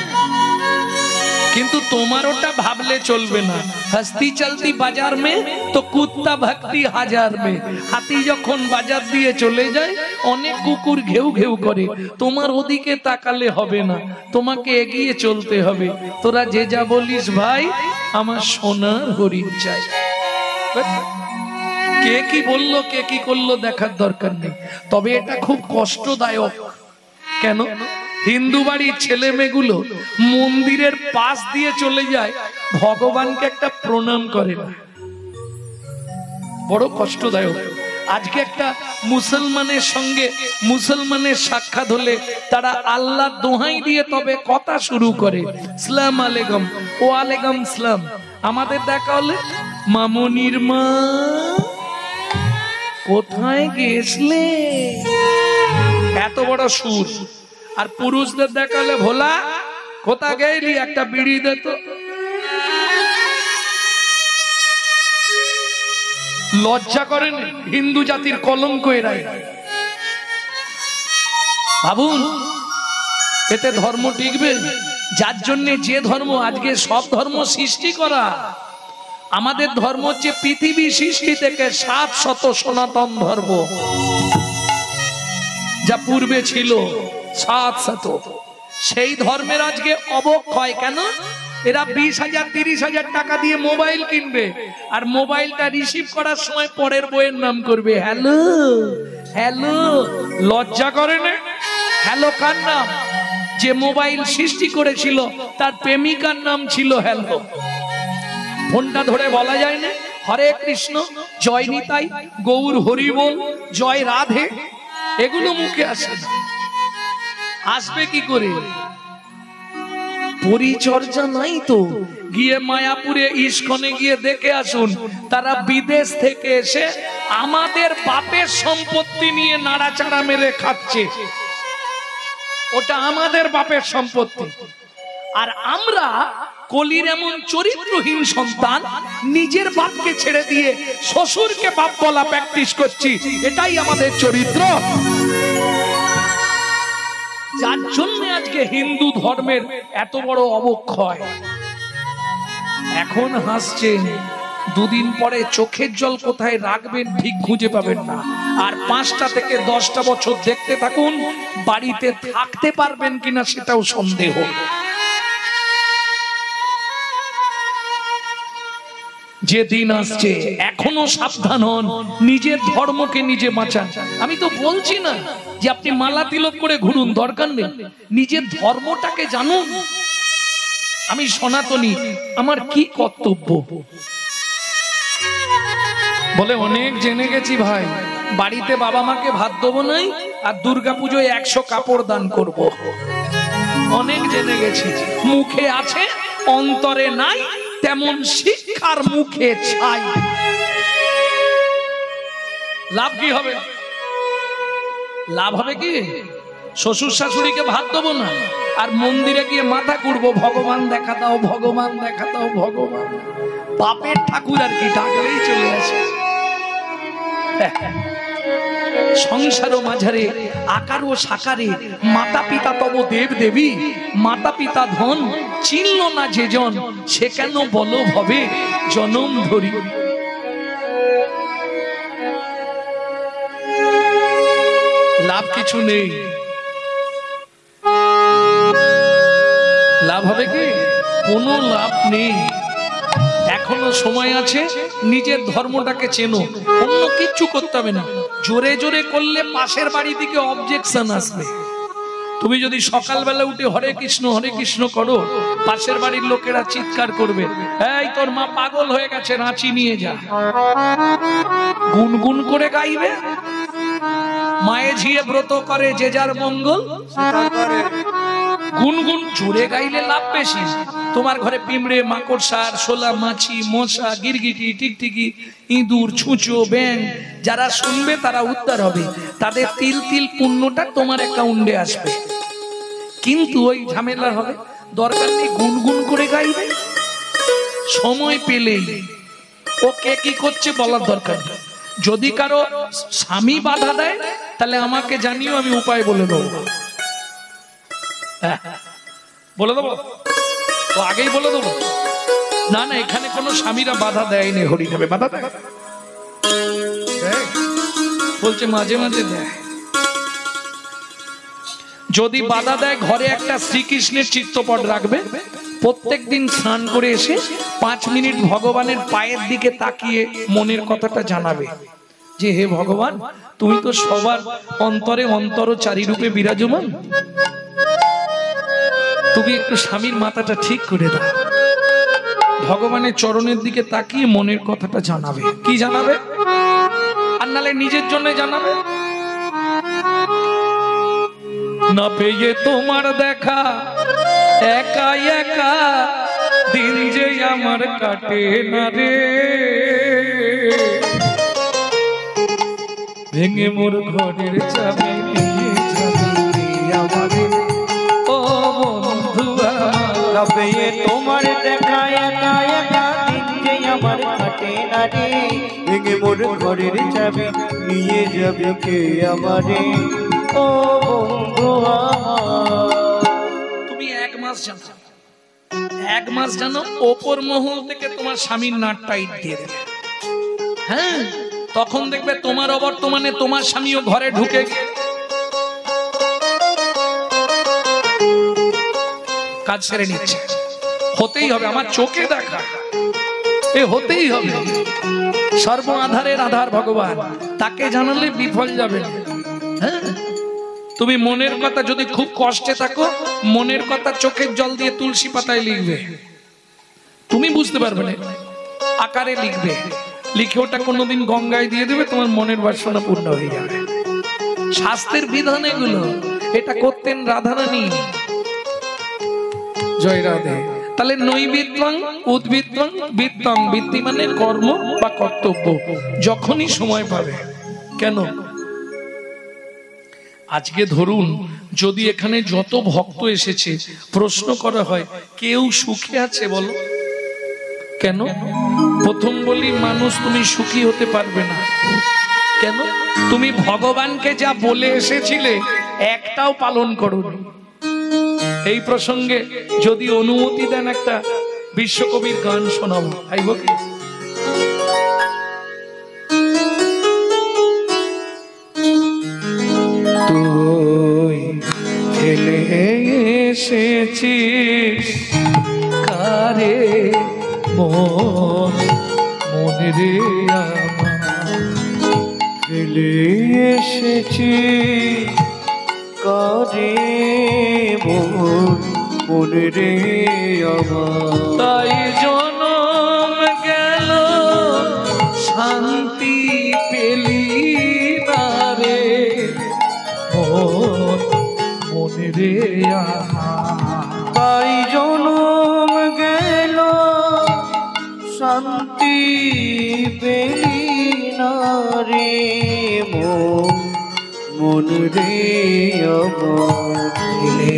কিন্তু তোমার ওটা ভাবলে চলবে না হস্তি চলতি বাজার মে তো কুত্তা ভক্তি হাজার মে হাতি যখন বাজার দিয়ে চলে যায় অনেক কুকুর ঘেউ ঘেউ করে তোমার ওদিকে তাকালে হবে না তোমাকে এগিয়ে চলতে হবে তোরা যে যা বলিস ভাই আমার সোনার হরিণ চাই কে কি বললো কে কি করলো দেখার দরকার নেই তবে এটা খুব কষ্টদায়ক কেন হিন্দু বাড়ির ছেলে মেয়েগুলো মন্দিরের পাশ দিয়ে চলে যায় ভগবানকে একটা প্রণাম করে না বড় কষ্টদায়ক আজকে একটা মুসলমানের সঙ্গে মুসলমানের সাক্ষাৎ হলে তারা আল্লাহ দোহাই দিয়ে তবে কথা শুরু করে সালাম আলাইকুম ওয়ালাইকুম সালাম আমাদের দেখা হলে মামনির মা কোথায় গেছলে এত বড় সুর আর পুরুষদের দেখালে ভোলা কোথা গেলি একটা বিড়ি দে তো লজ্জা করেন হিন্দু জাতির কলঙ্ক এরাই ভাবুন এতে ধর্ম টিকবে? যার জন্য যে ধর্ম, আজকে সব ধর্ম সৃষ্টি করা, আমাদের ধর্ম হচ্ছে পৃথিবী সৃষ্টি থেকে 700 সনাতন ধর্ম, যা পূর্বে ছিল 700। সেই ধর্মের আজকে অবক্ষয় কেন? এরা 20,000 30,000 টাকা দিয়ে মোবাইল কিনবে, আর মোবাইলটা রিসিভ করার সময় পরের বইয়ের নাম করবে হ্যালো হ্যালো। লজ্জা করে না? হ্যালো কার নাম? যে মোবাইল সৃষ্টি করেছিল তার প্রেমিকার নাম ছিল হ্যালো। ফোনটা ধরে বলা যায় না হরে কৃষ্ণ, জয় নিতাই, গৌর হরি বল, জয় রাধে, এগুলো মুখে আসে না। আসবে কি করে? পরিচর্যা নাই তো। গিয়ে মায়াপুরে ইস্কনে গিয়ে দেখে আসুন, তারা বিদেশ থেকে এসে আমাদের বাপের সম্পত্তি নিয়ে নাড়াচাড়া মেরে খাচ্ছে। ওটা আমাদের বাপের সম্পত্তি। আর আমরা কলির এমন চরিত্রহীন সন্তান, নিজের বাপকে ছেড়ে দিয়ে শ্বশুরকে বাপ বলা প্র্যাকটিস করছি। এটাই আমাদের চরিত্র। যার জন্য আজকে হিন্দু ধর্মের এত বড় অবক্ষয়। এখন হাসছেন, দুদিন পরে চোখের জল কোথায় রাখবেন ঠিক খুঁজে পাবেন না। আর 5টা থেকে 10টা বছর দেখতে থাকুন, বাড়িতে থাকতে পারবেন কিনা সেটাও সন্দেহ। যে দিন আসছে, এখনো সাবধান হন, নিজের ধর্মকে নিজে বাঁচান। আমি তো বলছি না যে আপনি মালা তিলক করে ঘুরুন, দরকার নেই, নিজের ধর্মটাকে জানুন। আমি সনাতনী, আমার কি কর্তব্য? বলে অনেক জেনে গেছি ভাই, বাড়িতে বাবা মাকে ভাত দেবো নাই, আর দুর্গাপুজোয় 100 কাপড় দান করব। অনেক জেনে গেছি, মুখে আছে অন্তরে নাই, তেমন শিক্ষার মুখে ছাই। লাভ কি হবে? লাভ হবে কি? শ্বশুর শাশুড়িকে ভাত দেবো না, আর মন্দিরে গিয়ে মাথা কুড়বো, ভগবান দেখা দাও, ভগবান দেখা দাও, ভগবান। বাপের ঠাকুর আর কি, ডাকলেই চলে আসে। সংসার মাঝারে আকার ও সাকারে মাতা পিতা তব দেব দেবী, মাতা পিতা ধন চিনল না যে জন, সে কেন বলো ভবে জনম ধরি। লাভ কিছু নেই। লাভ হবে কি? কোনো লাভ নেই। এখনো সময় আছে, নিজের ধর্মটাকে চেনো, অন্য কিচ্ছু করতে হবে না। জোরে জোরে করলে পাশের বাড়ি থেকে অবজেকশন আসবে। তুমি যদি সকালবেলা উঠে হরে কৃষ্ণ করো, পাশের বাড়ির লোকেরা চিৎকার করবে, এই তোর মা পাগল হয়ে গেছে, রাঁচি নিয়ে যা। গুনগুন করে গাইবে। মায়ে ঝিয়ে ব্রত করে যে যার মঙ্গল, গুনগুন জোরে গাইলে লাভ বেশি। তোমার ঘরে পিঁমড়ে, মাকড়সার, শোলা, মাছি, মশা, গিরগিটি, টিকটিকি, ইঁদুর, ছুঁচো, ব্যাঙ, যারা শুনবে তারা উদ্ধার হবে। তাদের তিল তিল পুণ্যটা তোমার অ্যাকাউন্টে আসবে। কিন্তু ওই ঝামেলা হবে, দরকার নেই, গুনগুন করে গাইবে। সময় পেলেই ও কে কি করছে বলার দরকার নেই। যদি কারো স্বামী বাধা দেয় তাহলে আমাকে জানিও, আমি উপায় বলে দেবো। বলে দেবো তো, আগেই বলে দেবো। না না, এখানে কোনো স্বামীরা বাধা দেয়নি, হরিনামে বাধা দেয়? বলছে মাঝে মাঝে দেয়। যদি বাধা দেয়, ঘরে একটা শ্রীকৃষ্ণের চিত্রপট রাখবে, প্রত্যেক দিন স্নান করে এসে 5 মিনিট ভগবানের পায়ের দিকে তাকিয়ে মনের কথাটা জানাবে যে হে ভগবান, তুমি তো সবার অন্তরে অন্তরচারী রূপে বিরাজমান, তুমি একটু স্বামীর মাথাটা ঠিক করে দাও। ভগবানের চরণের দিকে তাকিয়ে মনের কথাটা জানাবে। কি জানাবে? আর নালে নিজের জন্য জানাবে। না পেয়ে তোমার দেখা একা একা দিন যে আমার কাটে না রে, ভেঙে মোর ঘরের চাবি নিয়ে যাবি আমাদের ও বন্ধু আমার। না পেয়ে তোমার দেখা একা একা দিন যে আমার কাটে না রে, ভেঙে মোর ঘরের চাবি নিয়ে যাবে কে আমারে ও বন্ধু আমার। জানো, 1 মাস জানো ওপর মহল থেকে তোমার স্বামীর নাট টাইট দিয়ে দেবে। হ্যাঁ, তখন দেখবে তোমার অবর্তমানে তোমার স্বামীও ঘরে ঢুকে কাজ সেরে নিচ্ছে। হতেই হবে, আমার চোখে দেখা, এ হতেই হবে। সর্ব আধারের আধার ভগবান, তাকে জানালে বিফল যাবে না। হ্যাঁ, তুমি মনের কথা যদি খুব কষ্টে থাকো, মনের কথা চোখের জল দিয়ে তুলসী পাতায় লিখবে, তুমি বুঝতে পারবে না, আকারে লিখবে, লিখে ওটা কোনোদিন গঙ্গায় দিয়ে দেবে, তোমার মনের বাসনা পূর্ণ হয়ে যাবে। শাস্ত্রের বিধান এগুলো, এটা করতেন রাধারানী। জয় রাধে। তাহলে নৈবিত্তং উদ্বৃত্তং বৃত্তং, বৃত্তি মানে কর্ম বা কর্তব্য, যখনই সময় পাবে। কেন আজকে ধরুন যদি এখানে যত ভক্ত এসেছে প্রশ্ন করা হয় কেউ সুখে আছে বলো, কেন? প্রথম বলি মানুষ তুমি সুখী হতে পারবে না। কেন? তুমি ভগবানকে যা বলে এসেছিলে একটাও পালন করোনি। এই প্রসঙ্গে যদি অনুমতি দেন একটা বিশ্বকবির গান শোনাবো, আইব কি? তুই ফেলে এসেছিস কারে মন, মনে রে আমার ফেলে এসেছিস কারে মন, মনে রে আমার। তাই জনম গেল শান্তি পেলি না রে মন, মনে রে আমার। তাই জনম গেল শান্তি পেলি না রে মন, মন রে আমার। ফেলে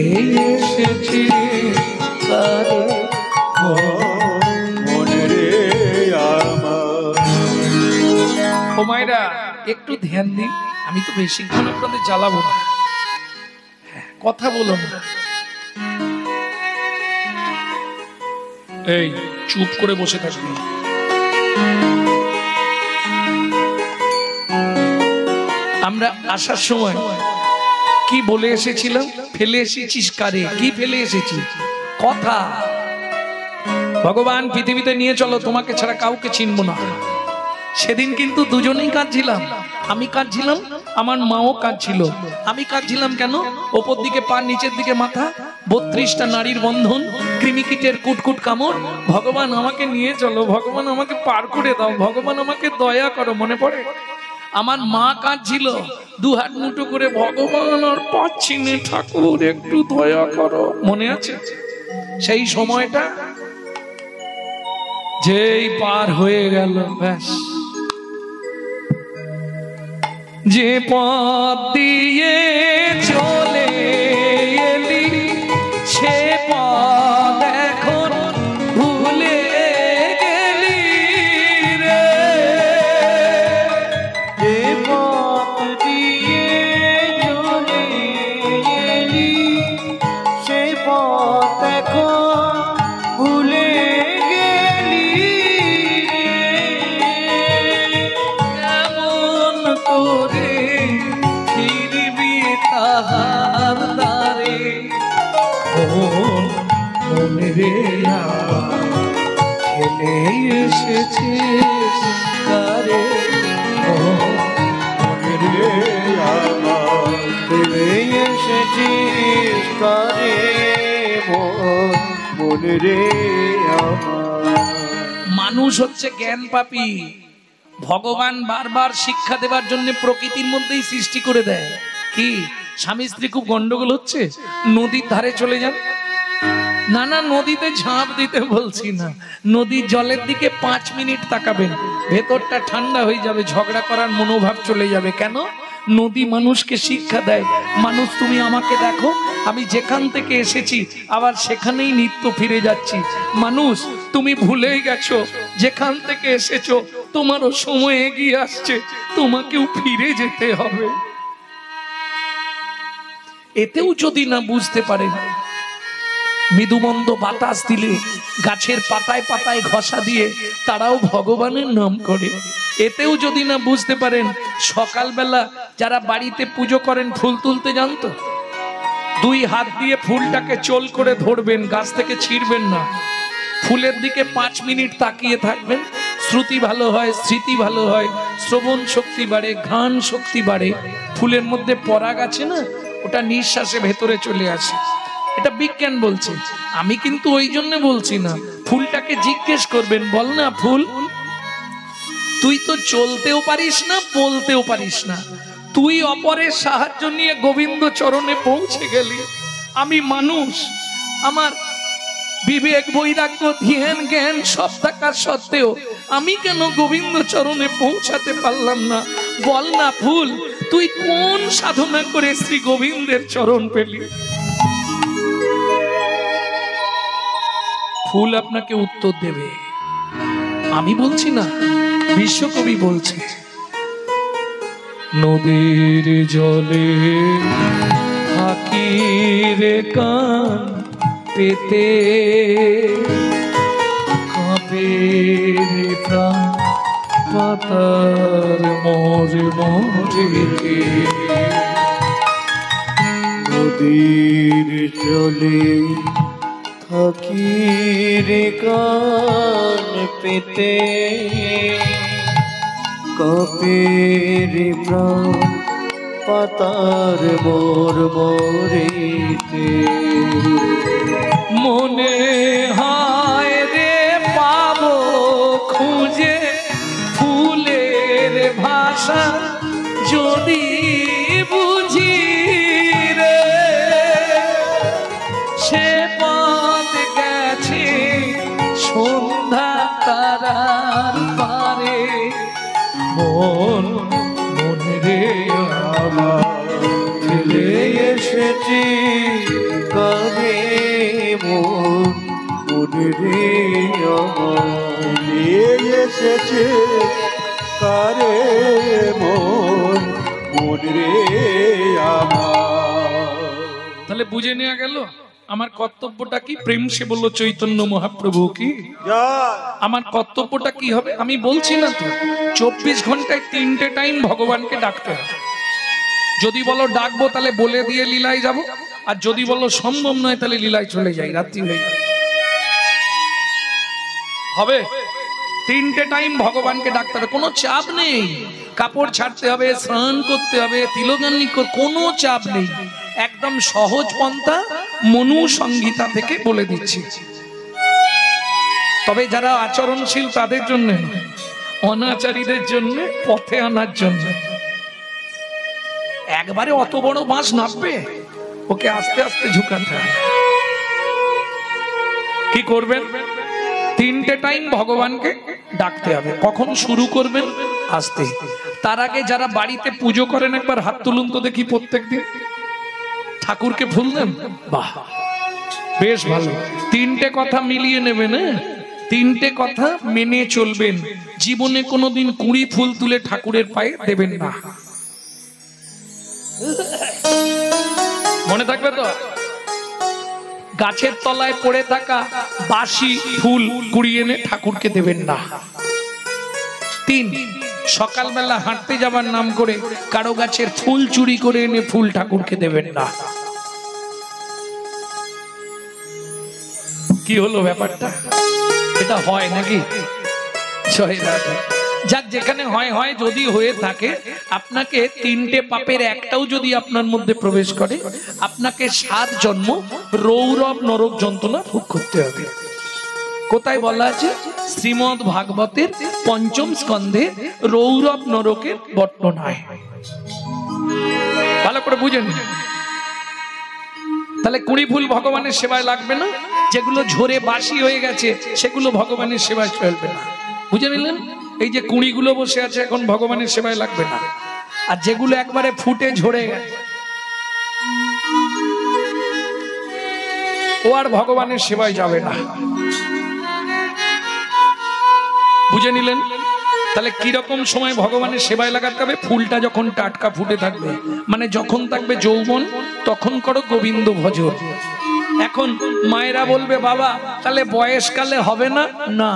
এসেছিস কারে মন, মন রে আমার। ও মায়েরা একটু ধ্যান দিন, আমি তো বেশিক্ষণ আপনাদের জ্বালাবো না, কথা বলো না। এই চুপ করে বসে থাকবি। আমরা আসার সময় কি বলে এসেছিলাম? ফেলে এসেছিস কারে, কি ফেলে এসেছিস? কথা। ভগবান পৃথিবীতে নিয়ে চলো, তোমাকে ছাড়া কাউকে চিনবো না। সেদিন কিন্তু দুজনেই কাঁদছিলাম, আমি কাঁদছিলাম, আমার মাও কাঁদছিল। আমি কাঁদছিলাম কেন? ওপর দিকে পা, নিচের দিকে মাথা, 32টা নারীর বন্ধন, কৃমিকীটের কুটকুট কামড়। ভগবান আমাকে নিয়ে চলো, ভগবান আমাকে পার করে দাও, ভগবান আমাকে দয়া করো। মনে পড়ে আমার মা কাঁদছিল, 2 হাত মুঠো করে, ভগবান আর পাচ্ছি না ঠাকুর, একটু দয়া করো। মনে আছে সেই সময়টা? যেই পার হয়ে গেল, ব্যাস, যে পথ দিয়ে চলে এলি সে পথ এখন ভুলে গেলি রে। যে পথ দিয়ে চলে এলি সে পথ এখন ভুলে গেলি রে। কেমন করে ফিরবি তাহার দ্বারে মন, মনে রে আমার ফেলে এসেছিস কারে মন, মনে রে আমার। ফেলে এসেছিস কারে মন, মন রে আমার। মানুষ হচ্ছে জ্ঞান পাপী। ভগবান বারবার শিক্ষা দেবার জন্য প্রকৃতির মধ্যেই সৃষ্টি করে দেয়। কি স্বামী স্ত্রী খুব গন্ডগোল হচ্ছে, নদীর ধারে চলে যান। না না, নদীতে ঝাঁপ দিতে বলছি না, নদীর জলের দিকে 5 মিনিট তাকাবেন, ভেতরটা ঠান্ডা হয়ে যাবে, ঝগড়া করার মনোভাব চলে যাবে। কেন? নদী মানুষকে শিক্ষা দেয়, মানুষ তুমি আমাকে দেখো, আমি যেখান থেকে এসেছি আবার সেখানেই নিত্য ফিরে যাচ্ছি। মানুষ তুমি ভুলেই গেছো যেখান থেকে এসেছো, তোমারও সময় এগিয়ে আসছে, তোমাকেও ফিরে যেতে হবে। এতেও যদি না বুঝতে পারেন মৃদুমন্দ বাতাস দিলে, গাছের পাতায় পাতায় ঘষা দিয়ে তারাও ভগবানের নাম করে। এতেও যদি না বুঝতে পারেন, সকালবেলা যারা বাড়িতে পুজো করেন ফুল তুলতে জানতো, 2 হাত দিয়ে ফুলটাকে চোল করে ধরবেন, গাছ থেকে ছিঁড়বেন না, ফুলের দিকে 5 মিনিট তাকিয়ে থাকবেন। শ্রুতি ভালো হয়, স্মৃতি ভালো হয়, শ্রবণ শক্তি বাড়ে, ঘ্রাণ শক্তি বাড়ে। ফুলের মধ্যে পরাগ আছে না, ওটা নিঃশ্বাসে ভেতরে চলে আসে। এটা বিজ্ঞান বলছে, আমি কিন্তু ওই জন্য বলছি না। ফুলটাকে জিজ্ঞেস করবেন, বল না ফুল, তুই তো চলতেও পারিস না, বলতেও পারিস না, তুই অপরের সাহায্য নিয়ে গোবিন্দ চরণে পৌঁছে গেলি। আমি মানুষ, আমার বিবেক বৈরাগ্য ধ্যান জ্ঞান সব থাকার সত্ত্বেও আমি কেন গোবিন্দ চরণে পৌঁছাতে পারলাম না? বল না ফুল, তুই কোন সাধনা করে শ্রী গোবিন্দের চরণ পেলি? ফুল আপনাকে উত্তর দেবে। আমি বলছি না, বিশ্বকবি বলছে, নদীর জলে থাকি রে কান পেতে, কাঁপে রে প্রাণ পাতার মোরে মোরে। নদীর জলে থাকি রে কান পেতে, কাঁপে রে প্রাণ পাতার মোর মোরেতে। মনে হয় রে পাবো খুঁজে ফুলের ভাষা, যদি বুঝি রে সে পথ গেছে সন্ধ্যা তারার পারে। মন মনে রে আমার ফেলে এসেছি কানে মন, মনে রে আমার এসেছে কারে মন, মনে রে আমার। তাহলে বুঝে নেওয়া গেল আমার কর্তব্যটা কি। প্রেম সে বলল চৈতন্য মহাপ্রভু কি। আমার কর্তব্যটা কি হবে? আমি বলছি না তো, 24 ঘন্টায় 3টে টাইম ভগবানকে ডাকতে হবে। যদি বলো ডাকবো তাহলে বলে দিয়ে লীলায় যাব, আর যদি বলো সম্ভব নয় তাহলে লীলায় চলে যাই, রাত্রি হয়ে যাবে। হবে 3টে টাইম ভগবানকে ডাকতে হবে, কোনো চাপ নেই। কাপড় ছাড়তে হবে, স্নান করতে হবে, তিলকান্নি কোনো চাপ নেই। একদম সহজ পন্থা মনু সংহিতা থেকে বলে দিচ্ছি। তবে যারা আচরণশীল তাদের জন্য, অনাচারীদের জন্য, পথে আনার জন্য। একবারে অত বড় বাঁশ নামবে, ওকে আস্তে আস্তে ঝুঁকাতে হবে। কি করবেন? 3টে টাইম ভগবানকে ডাকতে হবে। কখন শুরু করবেন? আস্তে। তার আগে যারা বাড়িতে পুজো করেন একবার হাত তুলুন তো দেখি। প্রত্যেকদিন ঠাকুরকে ফুল দেন? বাহ, বেশ ভালো। 3টে কথা মিলিয়ে নেবেন, 3টে কথা মেনে চলবেন। জীবনে কোনোদিন 20 ফুল তুলে ঠাকুরের পায়ে দেবেন না, মনে থাকবে তো? গাছের তলায় পড়ে থাকা বাসি ফুল কুড়িয়ে এনে ঠাকুরকে দেবেন না। 3, সকালবেলা হাঁটতে যাবার নাম করে কারো গাছের ফুল চুরি করে এনে ফুল ঠাকুরকে দেবেন না। কি হলো ব্যাপারটা? এটা হয় নাকি? জয় রাধা। যাক, যেখানে হয় হয়, যদি হয়ে থাকে আপনাকে 3টে পাপের একটাও যদি আপনার মধ্যে প্রবেশ করে, আপনাকে 7 জন্ম রৌরব নরক যন্ত্রণা ভোগ করতে হবে। কোথায় বলা আছে? শ্রীমদ্ ভাগবতের 5ম স্কন্ধে রৌরব নরকের বর্ণনায়। ভালো করে বুঝে নিন। তাহলে 20 ফুল ভগবানের সেবায় লাগবে না, যেগুলো ঝরে বাসি হয়ে গেছে সেগুলো ভগবানের সেবায় চলবে না। বুঝে নিলেন? এই যে 20 গুলো বসে আছে এখন ভগবানের সেবায় লাগবে না, আর যেগুলো একবারে ফুটে ঝরে গেছে ও আর ভগবানের সেবায় যাবে না। বুঝে নিলেন? তাহলে কিরকম সময় ভগবানের সেবায় লাগাতে হবে? ফুলটা যখন টাটকা ফুটে থাকবে, মানে যখন থাকবে যৌবন, তখন করো গোবিন্দ ভজন। এখন মায়েরা বলবে বাবা তাহলে বয়সকালে হবে না? না,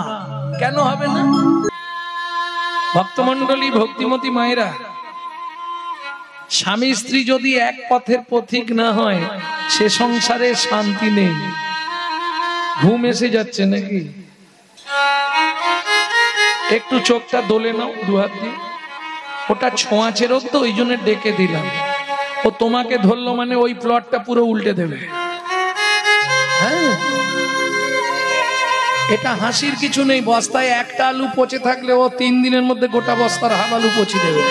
কেন হবে না? ভক্তমণ্ডলী, ভক্তিমতী মায়েরা, স্বামী স্ত্রী যদি এক পথের পথিক না হয় সে সংসারে শান্তি নেই। ঘুম এসে যাচ্ছে নাকি? একটু চোখটা দোলে নাও দুহাত দিয়ে। ওটা ছোঁয়াচে রোগ তো, ওই জন্য ডেকে দিলাম। ও তোমাকে ধরলো মানে ওই প্লটটা পুরো উল্টে দেবে। হ্যাঁ, এটা হাসির কিছু নেই। বস্তায় একটা আলু পচে থাকলে ও 3 দিনের মধ্যে গোটা বস্তার হাফ আলু পচে দেবে।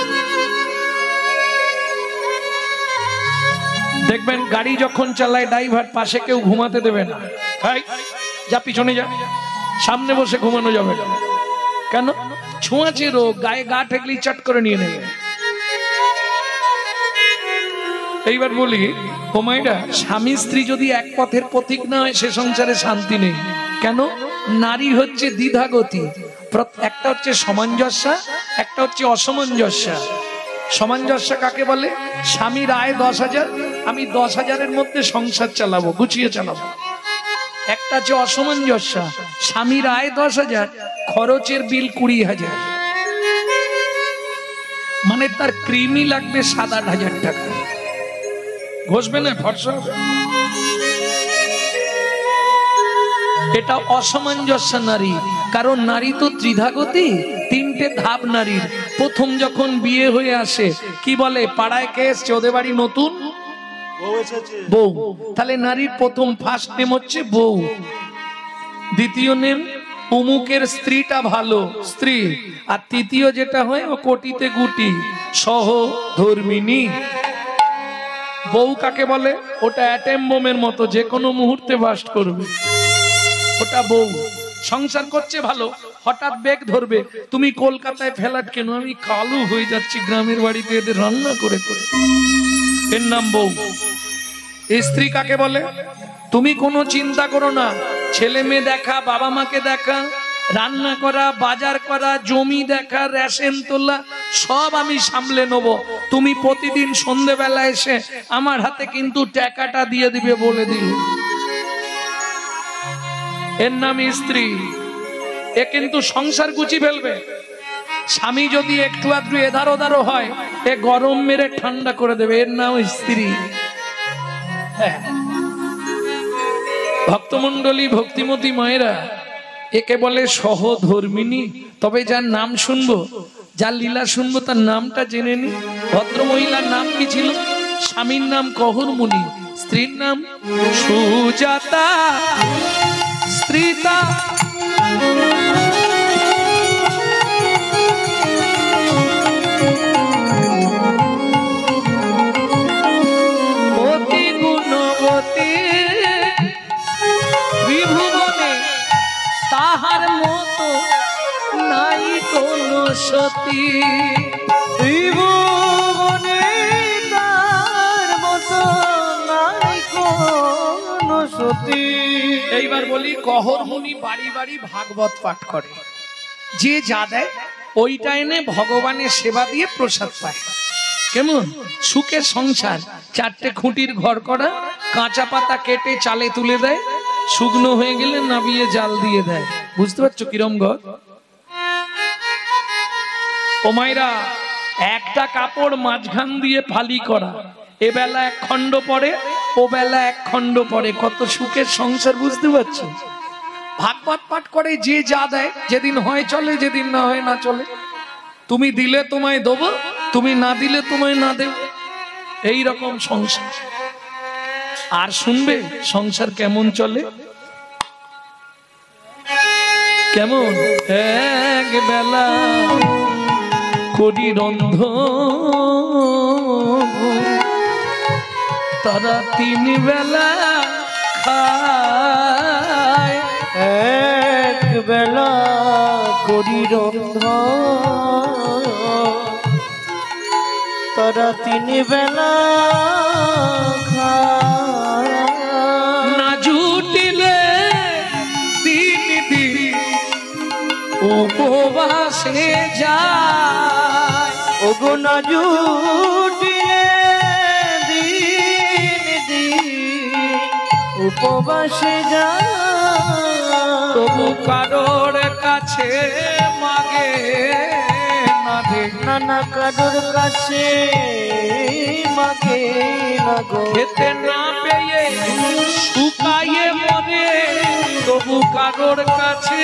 দেখবেন গাড়ি যখন চালায় ড্রাইভার পাশে কেউ ঘুমাতে দেবে না। যা পিছনে যা, সামনে বসে ঘুমানো যাবে না। কেন? ছোঁয়াচে রোগ, গায়ে গা ঠেকলেই চট করে নিয়ে নেবে। এইবার বলি ও মায়েরা, স্বামী স্ত্রী যদি এক পথের পথিক না হয় সে সংসারে শান্তি নেই। কেন? নারী হচ্ছে দ্বিধাগতি। একটা হচ্ছে সামঞ্জস্য, একটা হচ্ছে অসামঞ্জস্য। সামঞ্জস্য কাকে বলে? স্বামীর আয় 10,000, আমি 10,000-এর মধ্যে সংসার চালাবো, গুছিয়ে চালাবো। একটা হচ্ছে অসামঞ্জস্য, স্বামীর আয় 10,000, খরচের বিল 20,000, মানে তার ক্রিমি লাগবে 7-8 টাকা। ঘষবে না, ফর্সা হবে। এটা অসামঞ্জস্য নারী। কারণ নারী তো ত্রিধাগতি, 3টে ধাপ নারীর। প্রথম যখন বিয়ে হয়ে আসে কি বলে? পাড়ায় কে এসছে? ওদের বাড়ি নতুন বউ। তাহলে নারীর প্রথম ফার্স্ট নেম হচ্ছে বউ। দ্বিতীয় নেম অমুকের স্ত্রীটা ভালো, স্ত্রী। আর তৃতীয় যেটা হয় ও কোটিতে গুটি, সহধর্মিনী। বউ কাকে বলে? ওটা অ্যাটম বোমের মতো, যে কোনো মুহূর্তে বাস্ট করবে। ওটা বউ। সংসার করছে ভালো, হঠাৎ বেগ ধরবে, তুমি কলকাতায় ফ্ল্যাট কেন? আমি কালু হয়ে যাচ্ছি গ্রামের বাড়িতে এদের রান্না করে করে। এর নাম বউ। স্ত্রী কাকে বলে? তুমি কোনো চিন্তা করো না, ছেলে মেয়ে দেখা, বাবা মাকে দেখা, রান্না করা, বাজার করা, জমি দেখা, রেশন তোলা, সব আমি সামলে নেব। তুমি প্রতিদিন সন্ধ্যেবেলা এসে আমার হাতে কিন্তু টাকাটা দিয়ে দিবে, বলে দিল। এর নাম স্ত্রী। এ কিন্তু সংসার গুছি ফেলবে। স্বামী যদি একটু আধটু এধার ওধারও হয়, এ গরম মেরে ঠান্ডা করে দেবে। এর নাম স্ত্রী। ভক্তমণ্ডলী, ভক্তিমতী মায়েরা, একে বলে সহধর্মিনী। তবে যার নাম শুনবো, যার লীলা শুনবো, তার নামটা জেনে নি। ভদ্র মহিলার নাম কি ছিল? স্বামীর নাম কহরমুনি, স্ত্রীর নাম সুজাতা। স্ত্রীতা অতি গুণবতী, ত্রিভুবনে তাহার মতো নাই কোনো সতী। ত্রিভুবনে তার মতো নাই কোনো সতী। এইবার বলি, কহরমুনি বাড়ি বাড়ি ভাগবত পাঠ করে। যে যা দেয় ওইটা এনে ভগবানের সেবা দিয়ে প্রসাদ পায়। কেমন সুখের সংসার। 4টে খুঁটির ঘর করা, কাঁচা পাতা কেটে চালে তুলে দেয়, শুকনো হয়ে গেলে নাবিয়ে জাল দিয়ে দেয়। বুঝতে পারছো কিরম ঘর? ও মায়েরা, একটা কাপড় মাঝখান দিয়ে ফালি করা, এ বেলা 1 খণ্ড পরে, ও বেলা 1 খণ্ড পরে। কত সুখের সংসার, বুঝতে পারছো? ভাগবত পাঠ করে, যে যা দেয়, যেদিন হয় চলে, যেদিন না হয় না চলে। তুমি দিলে তোমায় দেবো, তুমি না দিলে তোমায় না দেব। এই রকম সংসার। আর শুনবে সংসার কেমন চলে? কেমন? এক বেলা করি রন্ধন, তারা 3 বেলা খায়। এক বেলা করি রন্ধন, তারা 3 বেলা খায়। না জুটিলে 3 দিন উপবাসে যায়। ওগো না জুটিলে দিন দিন উপবাসে যায় তবু কারোর কাছে মাগে না রে, নানা কারোর কাছে মাগে না গো খেতে না পেয়ে শুকায়ে মরে তবু কারোর কাছে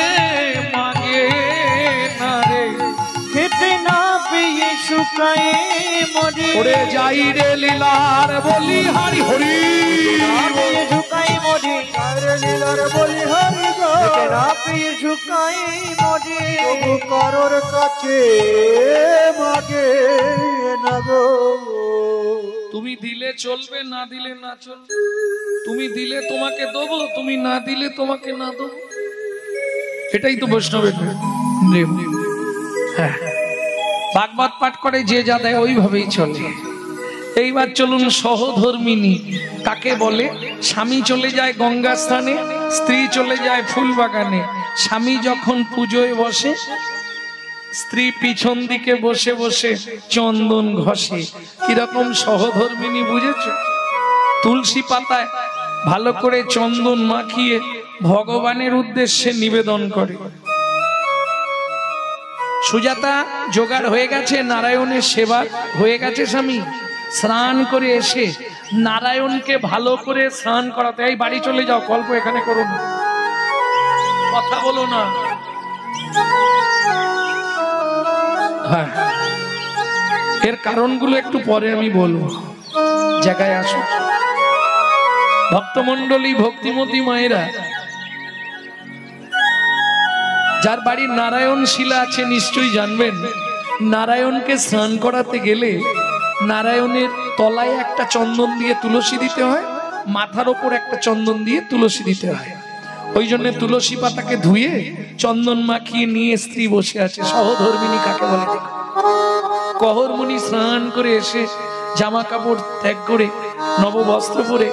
মাগে না রে। খেতে না পেয়ে শুকায়ে মরে ওরে যাই রে লীলার বলি হরি হরি, না পেয়ে শুকায়ে মরে আরে লীলার বলি হরি গো খেতে না পেয়ে শুকায়ে মরে তবু কারোর কাছে মাগে না গো। তুমি দিলে চলবে, না দিলে না চলবে। তুমি দিলে তোমাকে দেবো, তুমি না দিলে তোমাকে না দেবো। এটাই তো বৈষ্ণবের প্রেম। হ্যাঁ, ভাগবত পাঠ করে যে যা দেয় ওইভাবেই চলে। এইবার চলুন সহধর্মিনী কাকে বলে? স্বামী চলে যায় গঙ্গা স্থানে, স্ত্রী চলে যায় ফুল বাগানে। স্বামী যখন পুজোয় বসে, স্ত্রী পিছন দিকে বসে বসে চন্দন ঘষে। কিরকম সহধর্মিনী বুঝেছো? তুলসী পাতায় ভালো করে চন্দন মাখিয়ে ভগবানের উদ্দেশ্যে নিবেদন করে। সুজাতা জোগাড় হয়ে গেছে, নারায়ণের সেবা হয়ে গেছে। স্বামী স্নান করে এসে নারায়ণকে ভালো করে স্নান করাতে, এই বাড়ি চলে যাও, গল্প এখানে করো না, কথা বলো না। হ্যাঁ, এর কারণগুলো একটু পরে আমি বলবো, জায়গায় আসো। ভক্তমণ্ডলী, ভক্তিমতী মায়েরা, যার বাড়ির নারায়ণ শিলা আছে নিশ্চয়ই জানবেন, নারায়ণকে স্নান করাতে গেলে নারায়ণের তলায় একটা চন্দন দিয়ে তুলসী দিতে হয়, মাথার ওপর একটা চন্দন দিয়ে তুলসী দিতে হয়। ওই জন্য তুলসী পাতাকে ধুয়ে চন্দন মাখিয়ে নিয়ে স্ত্রী বসে আছে। সহধর্মিনী কাকে বলে দেখো। কহরমুনি স্নান করে এসে জামা কাপড় ত্যাগ করে নববস্ত্র পরে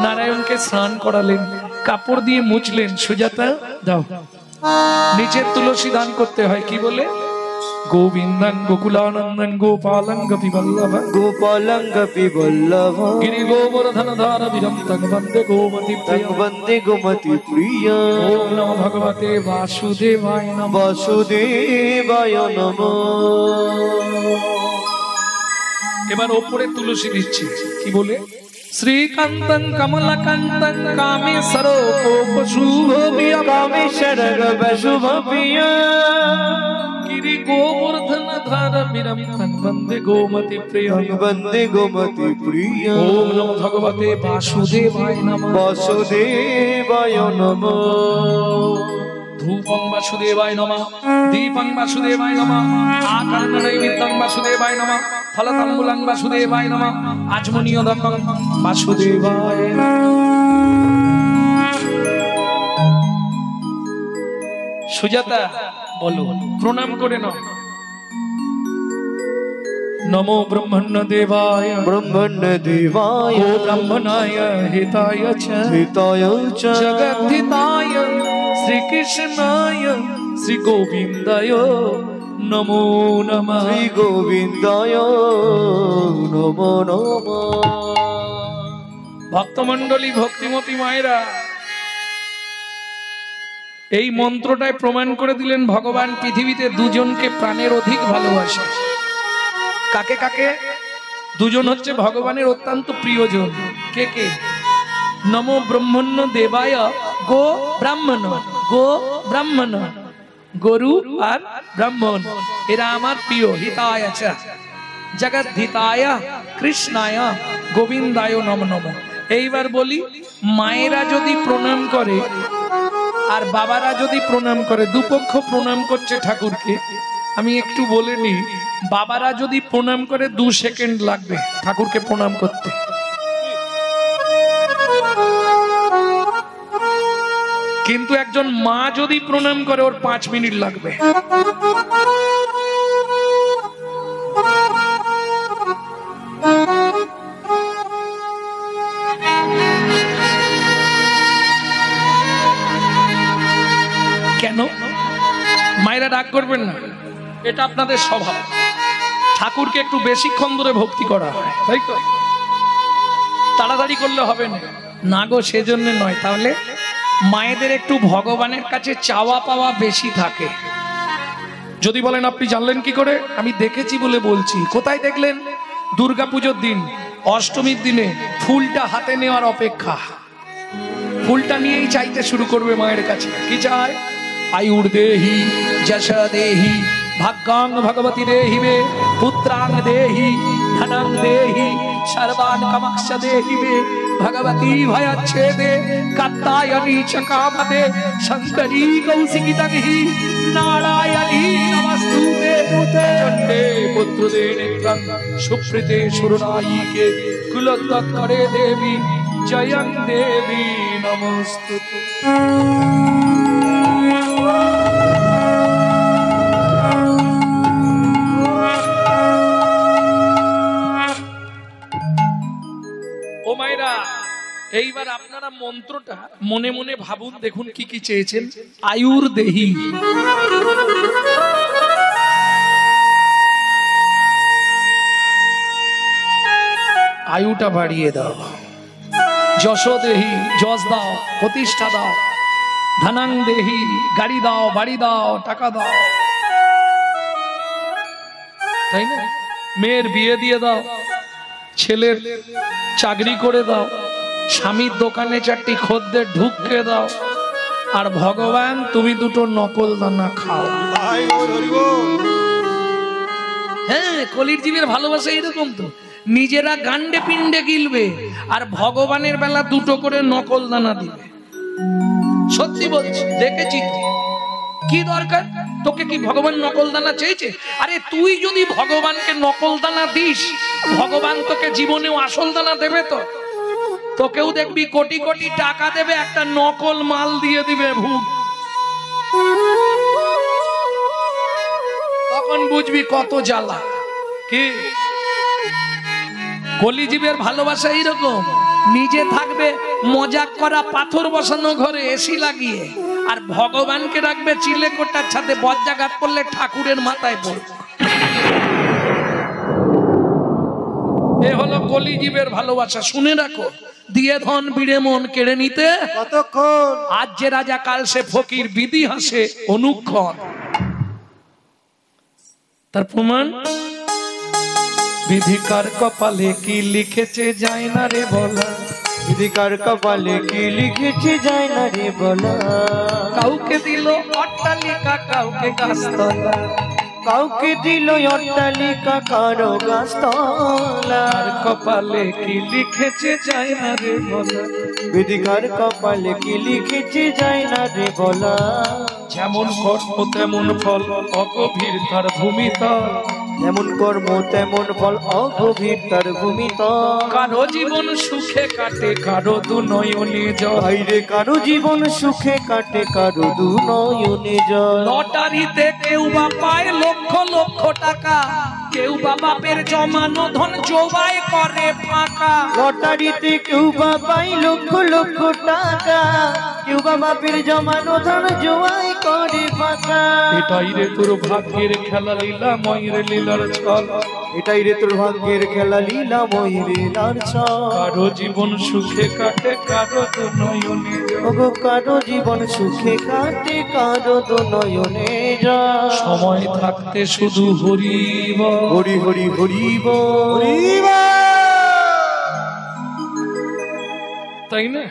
নারায়ণকে স্নান করালেন, কাপড় দিয়ে মুছলেন। সুজাতা দাও, নিচের তুলসী দান করতে হয় কি বলে? গোবিন্দং গোকুলানন্দং গোপালং গোপী বল্লভ গোপালং গোপী বল্লভ গিরি গোবর্ধন ধার বিরন্তং বন্দে গোমতি প্রিয় বন্দে গোমতি প্রিয়। ওম নমো ভগবতে বাসুদেবায় নমঃ। বাসুদেবায় নমঃ। এবার ওপরে তুলসী দিচ্ছে কি বলে? শ্রীকান্তং কমলকান্তং কামেশ্বর শুভবিয় কামেশ্বর শুভবিয় গিরি গোবর্ধন ধার বিরন্তং বন্দে গোমতি প্রিয় বন্দে গোমতি প্রিয়। ওম নমো ভগবতে বাসুদেবায় নমঃ। বাসুদেবায় নমঃ। ধূপং বাসুদেবায় নমঃ, দীপং বাসুদেবায় নমঃ, আকারণনৈমিত্তং বাসুদেবায় নমঃ, ফলতাম্বুলং বাসুদেবায় নমঃ, আচমনীয়দকং বাসুদেবায় নমঃ। সুজাতা বলো, প্রণাম করে নাও। নমো ব্রহ্মণ্য দেবায় ব্রহ্মণ্য দেবায় ও ব্রহ্মণায় হিতায় চ হিতায় চ জগদ্ধিতায় শ্রীকৃষ্ণায় শ্রী গোবিন্দায় নমো নমঃ। শ্রী গোবিন্দায় নমো নমঃ। ভক্তমণ্ডলী, ভক্তিমতী মায়েরা, এই মন্ত্রটায় প্রমাণ করে দিলেন ভগবান পৃথিবীতে দুজনকে প্রাণের অধিক ভালোবাসে। কাকে কাকে? দুজন হচ্ছে ভগবানের অত্যন্ত প্রিয়জন। কে কে? নমো ব্রহ্মণ্য দেবায় গো ব্রাহ্মণ, গো ব্রাহ্মণ, গরু আর ব্রাহ্মণ, এরা আমার প্রিয়। হিতায় আছে জগদ্ধিতায় কৃষ্ণায় গোবিন্দায় নমঃ নমঃ। এইবার বলি, মায়েরা যদি প্রণাম করে আর বাবারা যদি প্রণাম করে, দুপক্ষ প্রণাম করছে ঠাকুরকে। আমি একটু বলে নিই, বাবারা যদি প্রণাম করে 2 সেকেন্ড লাগবে ঠাকুরকে প্রণাম করতে। কিন্তু একজন মা যদি প্রণাম করে ওর 5 মিনিট লাগবে। কেন? মায়েরা রাগ করবেন না, এটা আপনাদের স্বভাব। ঠাকুরকে একটু বেশিক্ষণ ধরে ভক্তি করা হয়, তাই তো? তাড়াতাড়ি করলে হবে না। না গো, সেজন্য নয়। তাহলে মায়েদের একটু ভগবানের কাছে চাওয়া পাওয়া বেশি থাকে। যদি বলেন আপনি জানলেন কি করে, আমি দেখেছি বলে বলছি। কোথায় দেখলেন? দুর্গাপুজোর দিন, অষ্টমীর দিনে ফুলটা হাতে নেওয়ার অপেক্ষা, ফুলটা নিয়েই চাইতে শুরু করবে মায়ের কাছে। কি চায়? আয়ুর দেহি, যশা দেহি, ভাগ্যাং ভগবতী দেহি মে, পুত্রাং দেহি, ধনং দেহি, সর্বান কামাক্ষ দেহি মে, ভগবতী ভয়চ্ছেদে, কাত্যায়নী চ কামদে, শঙ্করী কৌশিকী তগহি, নারায়ণী নমস্তুতে, চণ্ডে পুত্রদে নেত্রং, সুপ্রীতে সুরনায়িকে, কুলোত্তরে দেবী, জয়ং দেবী নমস্তুতে। ও মায়েরা, এইবার আপনারা মন্ত্রটা মনে মনে ভাবুন, দেখুন কি কি চেয়েছেন। আয়ুর দেহি, আয়ুটা বাড়িয়ে দাও। যশ দেহি, যশ দাও, প্রতিষ্ঠা দাও। ধনাং দেহি, গাড়ি দাও, বাড়ি দাও, টাকা দাও, তাই না? মেয়ের বিয়ে দিয়ে দাও, ছেলের চাকরি করে দাও, স্বামীর দোকানে 4টি খদ্দের ঢুককে দাও, আর ভগবান তুমি 2টো নকল দানা খাও। হ্যাঁ, কলির জীবের ভালোবাসা এরকম তো, নিজেরা গান্ডে পিণ্ডে গিলবে আর ভগবানের বেলা 2টো করে নকল দানা দিবে। সত্যি বলছি, দেখেছি। কি দরকার? তোকে কি ভগবান নকল দানা চেয়েছে? আরে তুই যদি ভগবানকে নকল দানা দিস, ভগবান তোকে জীবনেও আসল দানা দেবে। তো তোকেও দেখবি কোটি কোটি টাকা দেবে, একটা নকল মাল দিয়ে দিবে ভূত। তখন বুঝবি কত জ্বালা। কি কলিজীবের ভালোবাসা এইরকম, নিজে থাকবে মজাক করা পাথর বসানো ঘরে এসি লাগিয়ে, আর ভগবানকে রাখবে চিলে কোটার ছাদে, বজ্রাঘাত করলে ঠাকুরের মাথায় পড়বে। এ হলো কলিজীবের ভালোবাসা। শুনে রাখো, দিয়ে ধন বিড়ে মন কেড়ে নিতে কতক্ষণ? আজ যে রাজা কাল সে ফকির, বিধি হাসে অনুক্ষণ। তার প্রমাণ, বিধিকার কপালে কি লিখেছে যায় না রে বলা, বিধিকার কপালে কি লিখেছে যায় না রে বলা। কাউকে দিল অট্টালিকা, কাউকে গাছতলা, কাউকে দিল অট্টালিকা, কারো গাছতলা। আর কপালে কি লিখেছে যায় না রে বলা, বিধিকার কপালে কি লিখেছে যায় না রে বলা। যেমন কর্ম তেমন ফল, অগভীর তার ভূমিতল। যেমন কর্ম তেমন ফল, অগভীর তার ভূমিতল। কারো জীবন সুখে কাটে, কারো দু নয়নে জল। বাইরে কারো জীবন সুখে কাটে, কারো দু নয়নে জল। লটারিতে কেউ বা পায় লক্ষ লক্ষ টাকা, কেউ বা বাপের জমানো ধন জোবাই করে ফাঁকা। লটারিতে কেউ বা পাই লক্ষ লক্ষ টাকা, কেউ বা বাপের জমানো ধন জোয়াই করে ফাঁকা। এটাই রে তোর ভাগ্যের খেলা, লীলা ময়ের লীলার ছল। এটাই রে তোর ভাগ্যের খেলা, লীলা ময়ূরের ছল। কারো জীবন সুখে কাটে, কারো দু নয়নে জল। ওগো কারো জীবন সুখে কাটে, কারো দু নয়নে জল। সময় থাকতে শুধু হরিব, হরি হরি হরিব, তাই না?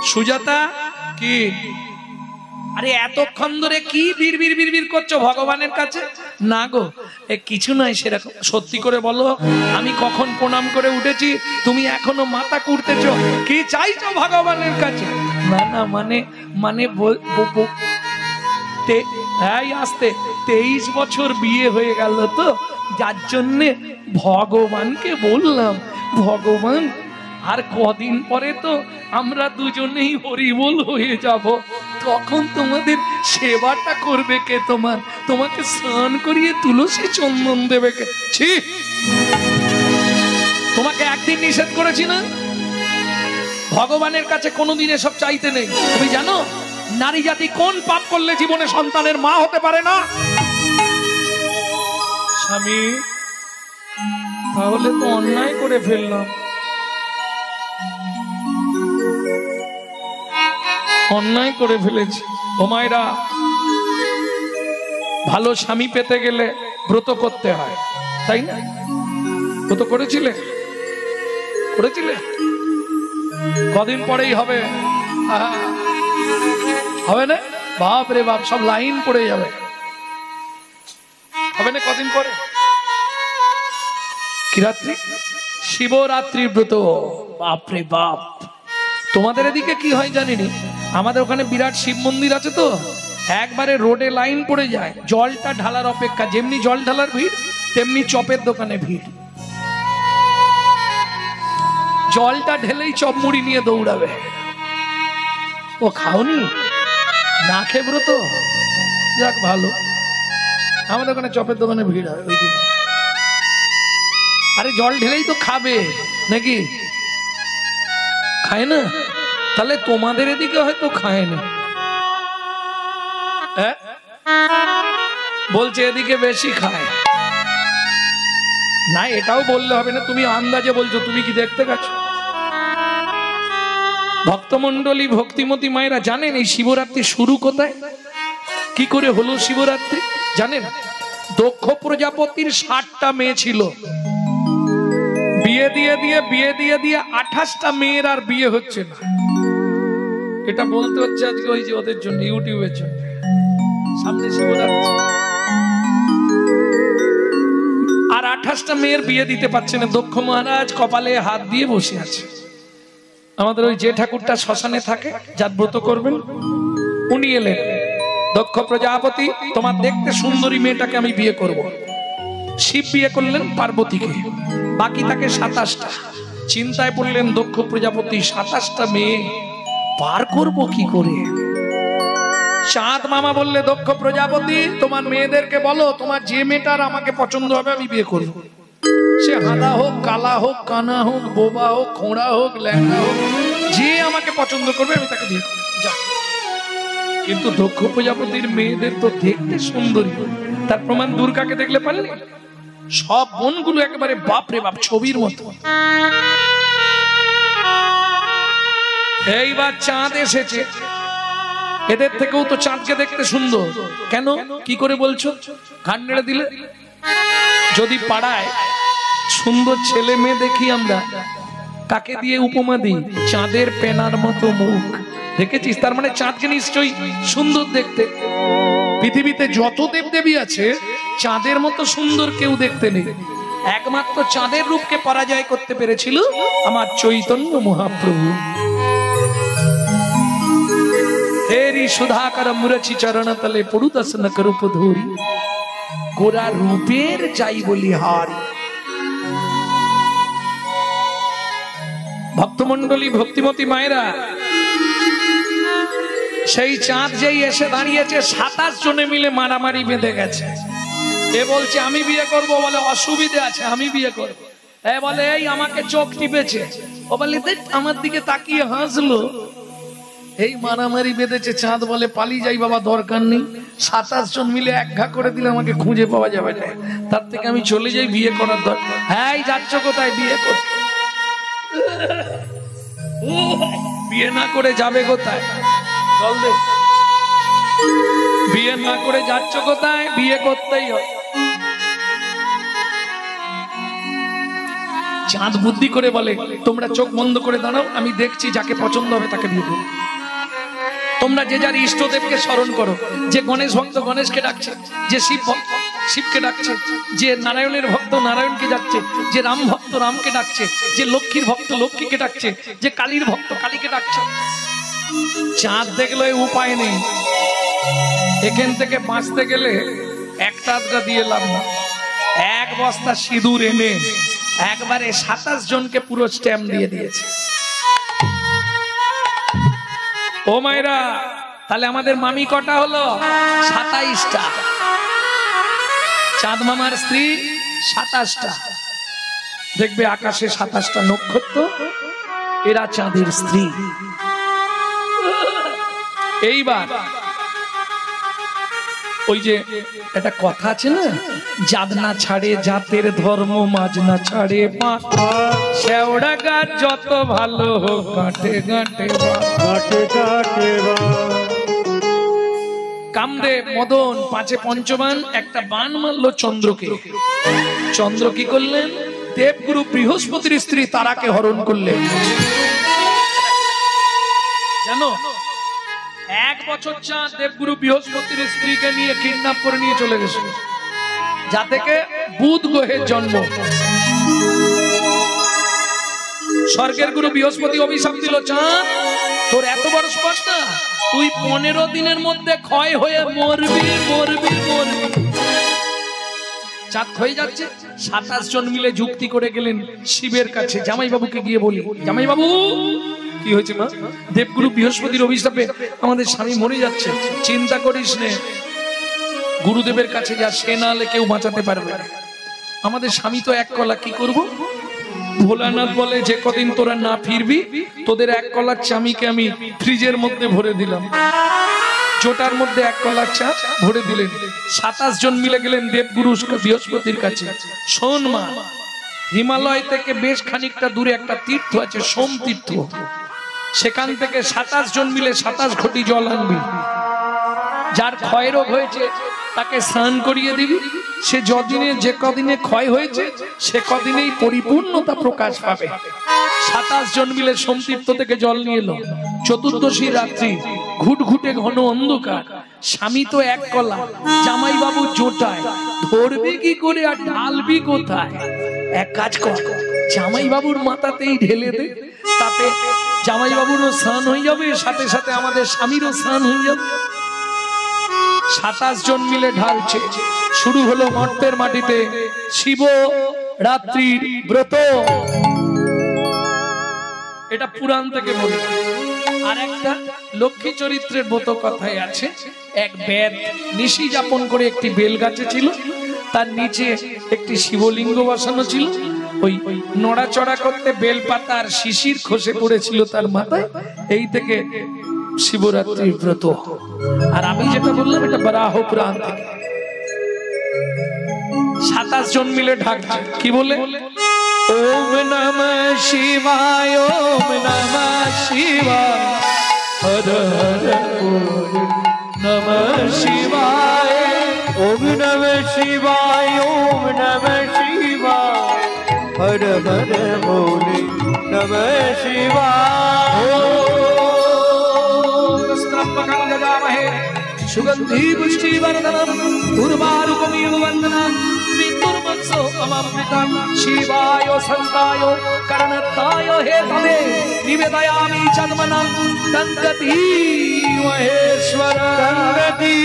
সুজাতা কি, আরে এতক্ষণ ধরে কি বিড়বিড় বিড়বিড় করছো ভগবানের কাছে? না গো, এ কিছু নয় সেরকম। সত্যি করে বলো, আমি কখন প্রণাম করে উঠেছি, তুমি এখনো মাথা কুড়তেছো? কি চাইছো ভগবানের কাছে? না না, মানে আসতে 23 বছর বিয়ে হয়ে গেল তো, যার জন্যে ভগবানকে বললাম, ভগবান আর কদিন পরে তো আমরা দুজনেই হরিবোল হয়ে যাব, তখন তোমাদের সেবাটা করবে কে? তোমাকে স্নান করিয়ে তুলসী চন্দন দেবে কে? ছি, তোমাকে একদিন নিষেধ করেছি না? ভগবানের কাছে কোনোদিন এসব চাইতে নেই। তুমি জানো নারী জাতি কোন পাপ করলে জীবনে সন্তানের মা হতে পারে না? স্বামী, তাহলে তো অন্যায় করে ফেললাম। অন্যায় করে ফেলেছি। ও মায়েরা, ভালো স্বামী পেতে গেলে ব্রত করতে হয়, তাই না? ব্রত করেছিলে? কদিন পরেই হবে, হবে না? বাপ রে বাপ, সব লাইন পড়ে যাবে, হবে না? কদিন পরে কি রাত্রি? শিবরাত্রি ব্রত। বাপ রে বাপ, তোমাদের এদিকে কি হয় জানিনি, আমাদের ওখানে বিরাট শিব মন্দির আছে তো, একবারে রোডে লাইন পড়ে যায় জলটা ঢালার অপেক্ষা। যেমনি জল ঢালার ভিড়, তেমনি চপের দোকানে ভিড়। জলটা ঢেলেই চপ মুড়ি নিয়ে দৌড়াবে। ও খাওনি? না খেয়ে ব্রত? যাক ভালো, আমাদের ওখানে চপের দোকানে ভিড় হয় ওই দিন। আরে জল ঢেলেই তো খাবে নাকি? খায় না? তাহলে তোমাদের এদিকে হয়তো খায় না, বলছে এদিকে বেশি খায় না। এটাও বললে হবে না, তুমি আন্দাজে বলছো, তুমি কি দেখতে গেছো? ভক্তমন্ডলী, ভক্তিমতী মায়েরা জানেন এই শিবরাত্রি শুরু কোথায়, কি করে হলো শিবরাত্রি জানেন? দক্ষ প্রজাপতির 60টা মেয়ে ছিল, বিয়ে দিয়ে 28টা মেয়ের আর বিয়ে হচ্ছে না। এটা বলতে হচ্ছে আজকে ওই যে ওদের জন্য, ইউটিউবের জন্য। সামনে শিবরাত্রি, আর 28টা মেয়ের বিয়ে দিতে পারছে না। দক্ষ মহারাজ কপালে হাত দিয়ে বসে আছে। আমাদের ওই যে ঠাকুরটা শ্মশানে থাকে, যার ব্রত করবেন, উনি এলেন, দক্ষ প্রজাপতি তোমার দেখতে সুন্দরী মেয়েটাকে আমি বিয়ে করব। শিব বিয়ে করলেন পার্বতীকে, বাকি থাকে 27টা। চিন্তায় পড়লেন দক্ষ প্রজাপতি, 27টা মেয়ে পার করব কি করে? চাঁদ মামা বললে, দক্ষ প্রজাপতি তোমার মেয়েদেরকে বলো তোমার যে মেয়েটার আমাকে পছন্দ হবে আমি বিয়ে করব। সে হাঁদা হোক, কালা হোক, কানা হোক, বোবা হোক, খোঁড়া হোক, ল্যাংড়া হোক, যে আমাকে পছন্দ করবে আমি তাকে বিয়ে করব। কিন্তু দক্ষ প্রজাপতির মেয়েদের তো দেখতে সুন্দরী, তার প্রমাণ দুর্গাকে দেখলে পারলে? সব বোনগুলো একেবারে বাপরে বাপ ছবির মতো। এইবার চাঁদ এসেছে, এদের থেকেও তো চাঁদকে দেখতে সুন্দর। কেন, কি করে বলছো? ঘাড় নেড়ে দিলে। যদি পাড়ায় সুন্দর ছেলে মেয়ে দেখি আমরা, কাকে দিয়ে উপমা দিই? চাঁদের পেনার মতো মুখ। দেখেছিস? তার মানে চাঁদকে নিশ্চয়ই সুন্দর দেখতে। পৃথিবীতে যত দেবদেবী আছে, চাঁদের মতো সুন্দর কেউ দেখতে নেই। একমাত্র চাঁদের রূপকে পরাজয় করতে পেরেছিল আমার চৈতন্য মহাপ্রভু। তেরি সুধাকর মুরছি চরণ তলে পড়ু দর্শন করূপ ধরি, গোরা রূপের যাই বলি হারি। ভক্তমন্ডলী, ভক্তিমতী মায়েরা, সেই চাঁদ যেই এসে দাঁড়িয়েছে, 27 জনে মিলে মারামারি বেঁধে গেছে। এ বলছে আমি বিয়ে করব, বলে অসুবিধে আছে আমি বিয়ে করব। এ বলে এই আমাকে চোখ টিপেছে, ও বলে দেখ আমার দিকে তাকিয়ে হাসলো। এই মারামারি বেঁধেছে। চাঁদ বলে পালিয়ে যাই বাবা, দরকার নেই, 27 জন মিলে এক ঘা করে দিলে আমাকে খুঁজে পাওয়া যাবে না, তার থেকে আমি চলে যাই, বিয়ে করার দরকার। হ্যাঁ যাচ্ছ কোথায়? বিয়ে করতে। বিয়ে না করে যাবে কোথায়? চল দে। বিয়ে না করে যাচ্ছ কোথায়? বিয়ে করতেই হয়। চাঁদ বুদ্ধি করে বলে তোমরা চোখ বন্ধ করে দাঁড়াও, আমি দেখছি যাকে পছন্দ হবে তাকে বিয়ে করো। তোমরা যে যার ইষ্টদেবকে স্মরণ করো। যে গণেশ ভক্ত গণেশকে ডাকছে, যে শিব ভক্ত শিবকে ডাকছে, যে নারায়ণের ভক্ত নারায়ণকে ডাকছে, যে রাম ভক্ত রামকে ডাকছে, যে লক্ষ্মীর ভক্ত লক্ষ্মীকে ডাকছে, যে কালীর ভক্ত কালীকে ডাকছে। চাঁদ দেখলো উপায় নেই, এখান থেকে বাঁচতে গেলে একটা আধটা দিয়ে লাভ না। এক বস্তা সিঁদুর এনে একবারে 27 জনকে পুরো স্ট্যাম্প দিয়ে দিয়েছে। ও মায়েরা, তাহলে আমাদের মামি কটা হলো? 27টা। চাঁদ মামার স্ত্রী 27টা। দেখবে আকাশে 27টা নক্ষত্র, এরা চাঁদের স্ত্রী। এইবার ওই যে একটা কথা আছে না, জাত না ছাড়ে জাতের ধর্ম, মাঝ না ছাড়ে পাঁচ, শেওড়া গাছ যত ভালো হোক কাটে গাঁটে কাটে কাটে কামদেব মদন পাঁচে পঞ্চবান একটা বান মারলো চন্দ্রকে। চন্দ্র কি করলেন? দেবগুরু বৃহস্পতির স্ত্রী তারাকে হরণ করলেন। জানো, 1 বছর চাঁদ দেবগুরু বৃহস্পতির স্ত্রীকে নিয়ে কিডন্যাপ করে নিয়ে চলে গেছে, যা থেকে বুধ গ্রহের জন্ম। স্বর্গের গুরু বৃহস্পতি অভিশাপ দিল, চাঁদ তোর এত বড় স্পর্ধা, তুই 15 দিনের মধ্যে ক্ষয় হয়ে মরবি মরবি মরবি। চাঁদ হয়ে যাচ্ছে। 27 জন মিলে যুক্তি করে গেলেন শিবের কাছে। জামাই বাবুকে গিয়ে বলি, জামাই বাবু কি হয়েছে মা? দেবগুরু বৃহস্পতির অভিশাপে আমাদের স্বামী মরে যাচ্ছে। চিন্তা করিস নে, গুরুদেবের কাছে যা, সে না হলে কেউ বাঁচাতে পারবে না। আমাদের স্বামী তো এক কলা, কি করব? ভোলানাথ বলে, যে কদিন তোরা না ফিরবি তোদের 1 কলার চামিকে আমি ফ্রিজের মধ্যে ভরে দিলাম। জোটার মধ্যে 1 কলার চা ভরে দিলেন। 27 জন মিলে গেলেন দেবগুরু বৃহস্পতির কাছে। শোন মা, হিমালয় থেকে বেশ খানিকটা দূরে একটা তীর্থ আছে, সোম তীর্থ। সেখান থেকে 27 জন মিলে 27 ঘটি জল আনবি। যার ক্ষয় রোগ হয়েছে তাকে স্নান করিয়ে দিবি। সে যদিনে, যে কদিনে ক্ষয় হয়েছে সে কদিনেই পরিপূর্ণতা প্রকাশ পাবে। 27 জন মিলে সোমতীর্থ থেকে জল নিয়ে এলো। চতুর্দশী রাত্রি, ঘুটঘুটে ঘন অন্ধকার। স্বামী তো 1 কলা, জামাই বাবু জোটায়, ধরবে কি করে আর ঢালবি কোথায়? এক কাজ কর, জামাই বাবুর মাথাতেই ঢেলে দে, তাতে জামাই বাবুরও স্নান হয়ে যাবে, সাথে সাথে আমাদের স্বামীরও স্নান হয়ে যাবে। 27 জন মিলে ঢালছে। শুরু হলো মর্তের মাটিতে শিব রাত্রির ব্রত। এটা পুরাণ থেকে বলে। আর একটা লক্ষ্মী চরিত্রের ব্রত কথায় আছে, এক বেদ নিশি যাপন করে একটি বেল গাছে ছিল, তার নিচে একটি শিবলিঙ্গ বসানো ছিল। ওই নড়াচড়া করতে বেলপাতা আর শিশির খসে পড়েছিল তার মাথায়। এই থেকে শিবরাত্রির ব্রত। আর আমি যেটা বললাম এটা বরাহ পুরাণ থেকে। 27 জন মিলে ঢাকছে, কি বলে? ওম নমঃ শিবায়, ওম নমঃ শিবায়, হর হর বল নমঃ শিবায়, ওম নমঃ শিবায়, ওম নমঃ শিবায়, হর হর বলে নমঃ শিবায়। সুগন্ধি পুষ্টি বর্ধনম উর্বারুকমিব বন্দনম মৃত্যুর্মৎসো অমৃতম শিবায় সন্তায় করণতায় হে ভবে নিবেদয়ামি চন্মনম তঙ্গতি মহেশ্বর তঙ্গতি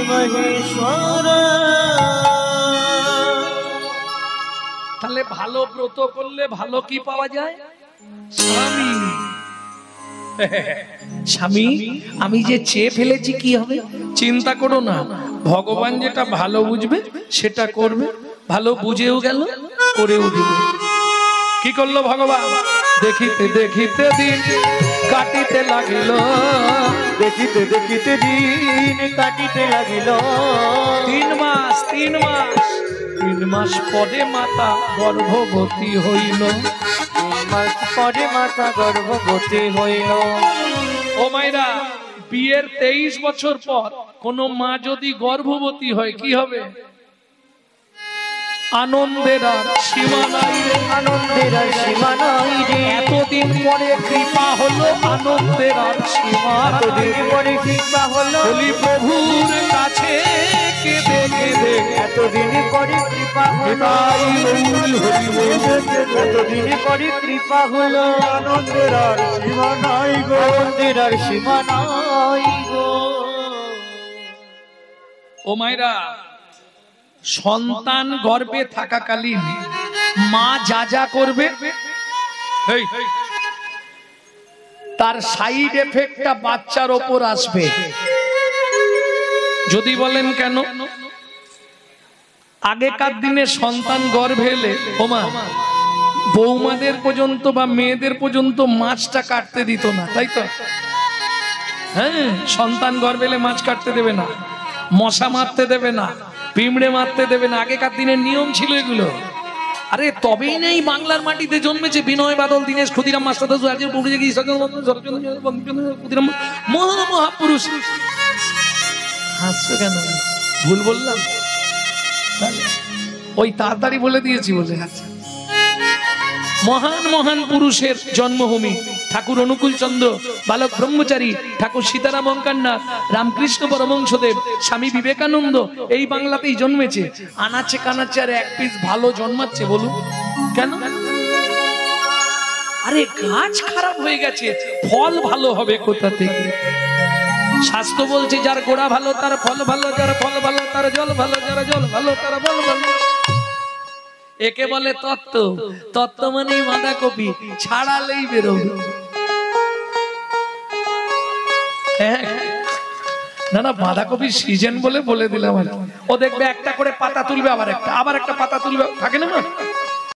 মহেশ্বর। তাহলে ভালো ব্রত করলে ভালো কি পাওয়া যায়? স্বামী। স্বামী, আমি যে চেয়ে ফেলেছি কি হবে? চিন্তা করো না, ভগবান যেটা ভালো বুঝবে সেটা করবে। ভালো বুঝেও গেল, করেও দিবে। কি করলো ভগবান? দেখিতে দেখিতে দিন কাটিতে লাগিল, দেখিতে দেখিতে দিন কাটিতে লাগিল। 3 মাস 3 মাস 3 মাস পরে মাতা গর্ভবতী হইল। 3 মাস পরে মাতা গর্ভবতী হইল। ও মায়েরা, বিয়ের 23 বছর পর কোন মা যদি গর্ভবতী হয় কি হবে? আনন্দের আর সীমা নাই রে, আনন্দের আর সীমা নাই রে। এতদিন পরে কৃপা হলো, আনন্দের আর সীমা নাই। এতদিন পরে কৃপা হলো, বলি প্রভুর কাছে কেঁদে কেঁদে, এতদিন পরে কৃপা হলো, এতদিন পরে কৃপা হলো। আনন্দের আর সীমা নাই গো, আনন্দের আর সীমা নাই গো। ও মায়েরা, সন্তান গর্ভে থাকাকালীন মা যা যা করবে তার সাইড এফেক্টটা বাচ্চার ওপর আসবে। যদি বলেন কেন? আগেকার দিনে সন্তান গর্ভে এলে ওমা বৌমাদের পর্যন্ত বা মেয়েদের পর্যন্ত মাছটা কাটতে দিত না, তাই তো? হ্যাঁ, সন্তান গর্ভে এলে মাছ কাটতে দেবে না, মশা মারতে দেবে না, পিঁমড়ে মারতে দেবে না। আগেকার দিনের নিয়ম ছিল এগুলো। আরে তবেই নেই বাংলার মাটিতে জন্মেছে বিনয় বাদল, দীনেশ, ক্ষুদিরাম, মাস্টার মহাপুরুষ। হাসছো কেন? ভুল বললাম? ওই তাড়াতাড়ি বলে দিয়েছি বলে। আচ্ছা, মহান মহান পুরুষের জন্মভূমি। ঠাকুর অনুকূল চন্দ্র, বালক ব্রহ্মচারী, ঠাকুর সীতারাম অঙ্কারনাথ, রামকৃষ্ণ পরমহংসদেব, স্বামী বিবেকানন্দ এই বাংলাতেই জন্মেছে। আনাচে কানাচে আর এক পিস ভালো জন্মাচ্ছে বলুন কেন? আরে গাছ খারাপ হয়ে গেছে, ফল ভালো হবে কোথা থেকে? শাস্ত্র বলছে যার গোড়া ভালো তার ফল ভালো, যার ফল ভালো তার জল ভালো, যার জল ভালো তার বল ভালো। একে বলে তত্ত্ব। তত্ত্ব মানে বাঁধাকপি, ছাড়ালেই বেরোবে। না না, বাঁধাকপির সিজন বলে দিলাম। ও দেখবে একটা করে পাতা তুলবে, আবার একটা পাতা তুলবে, থাকে না?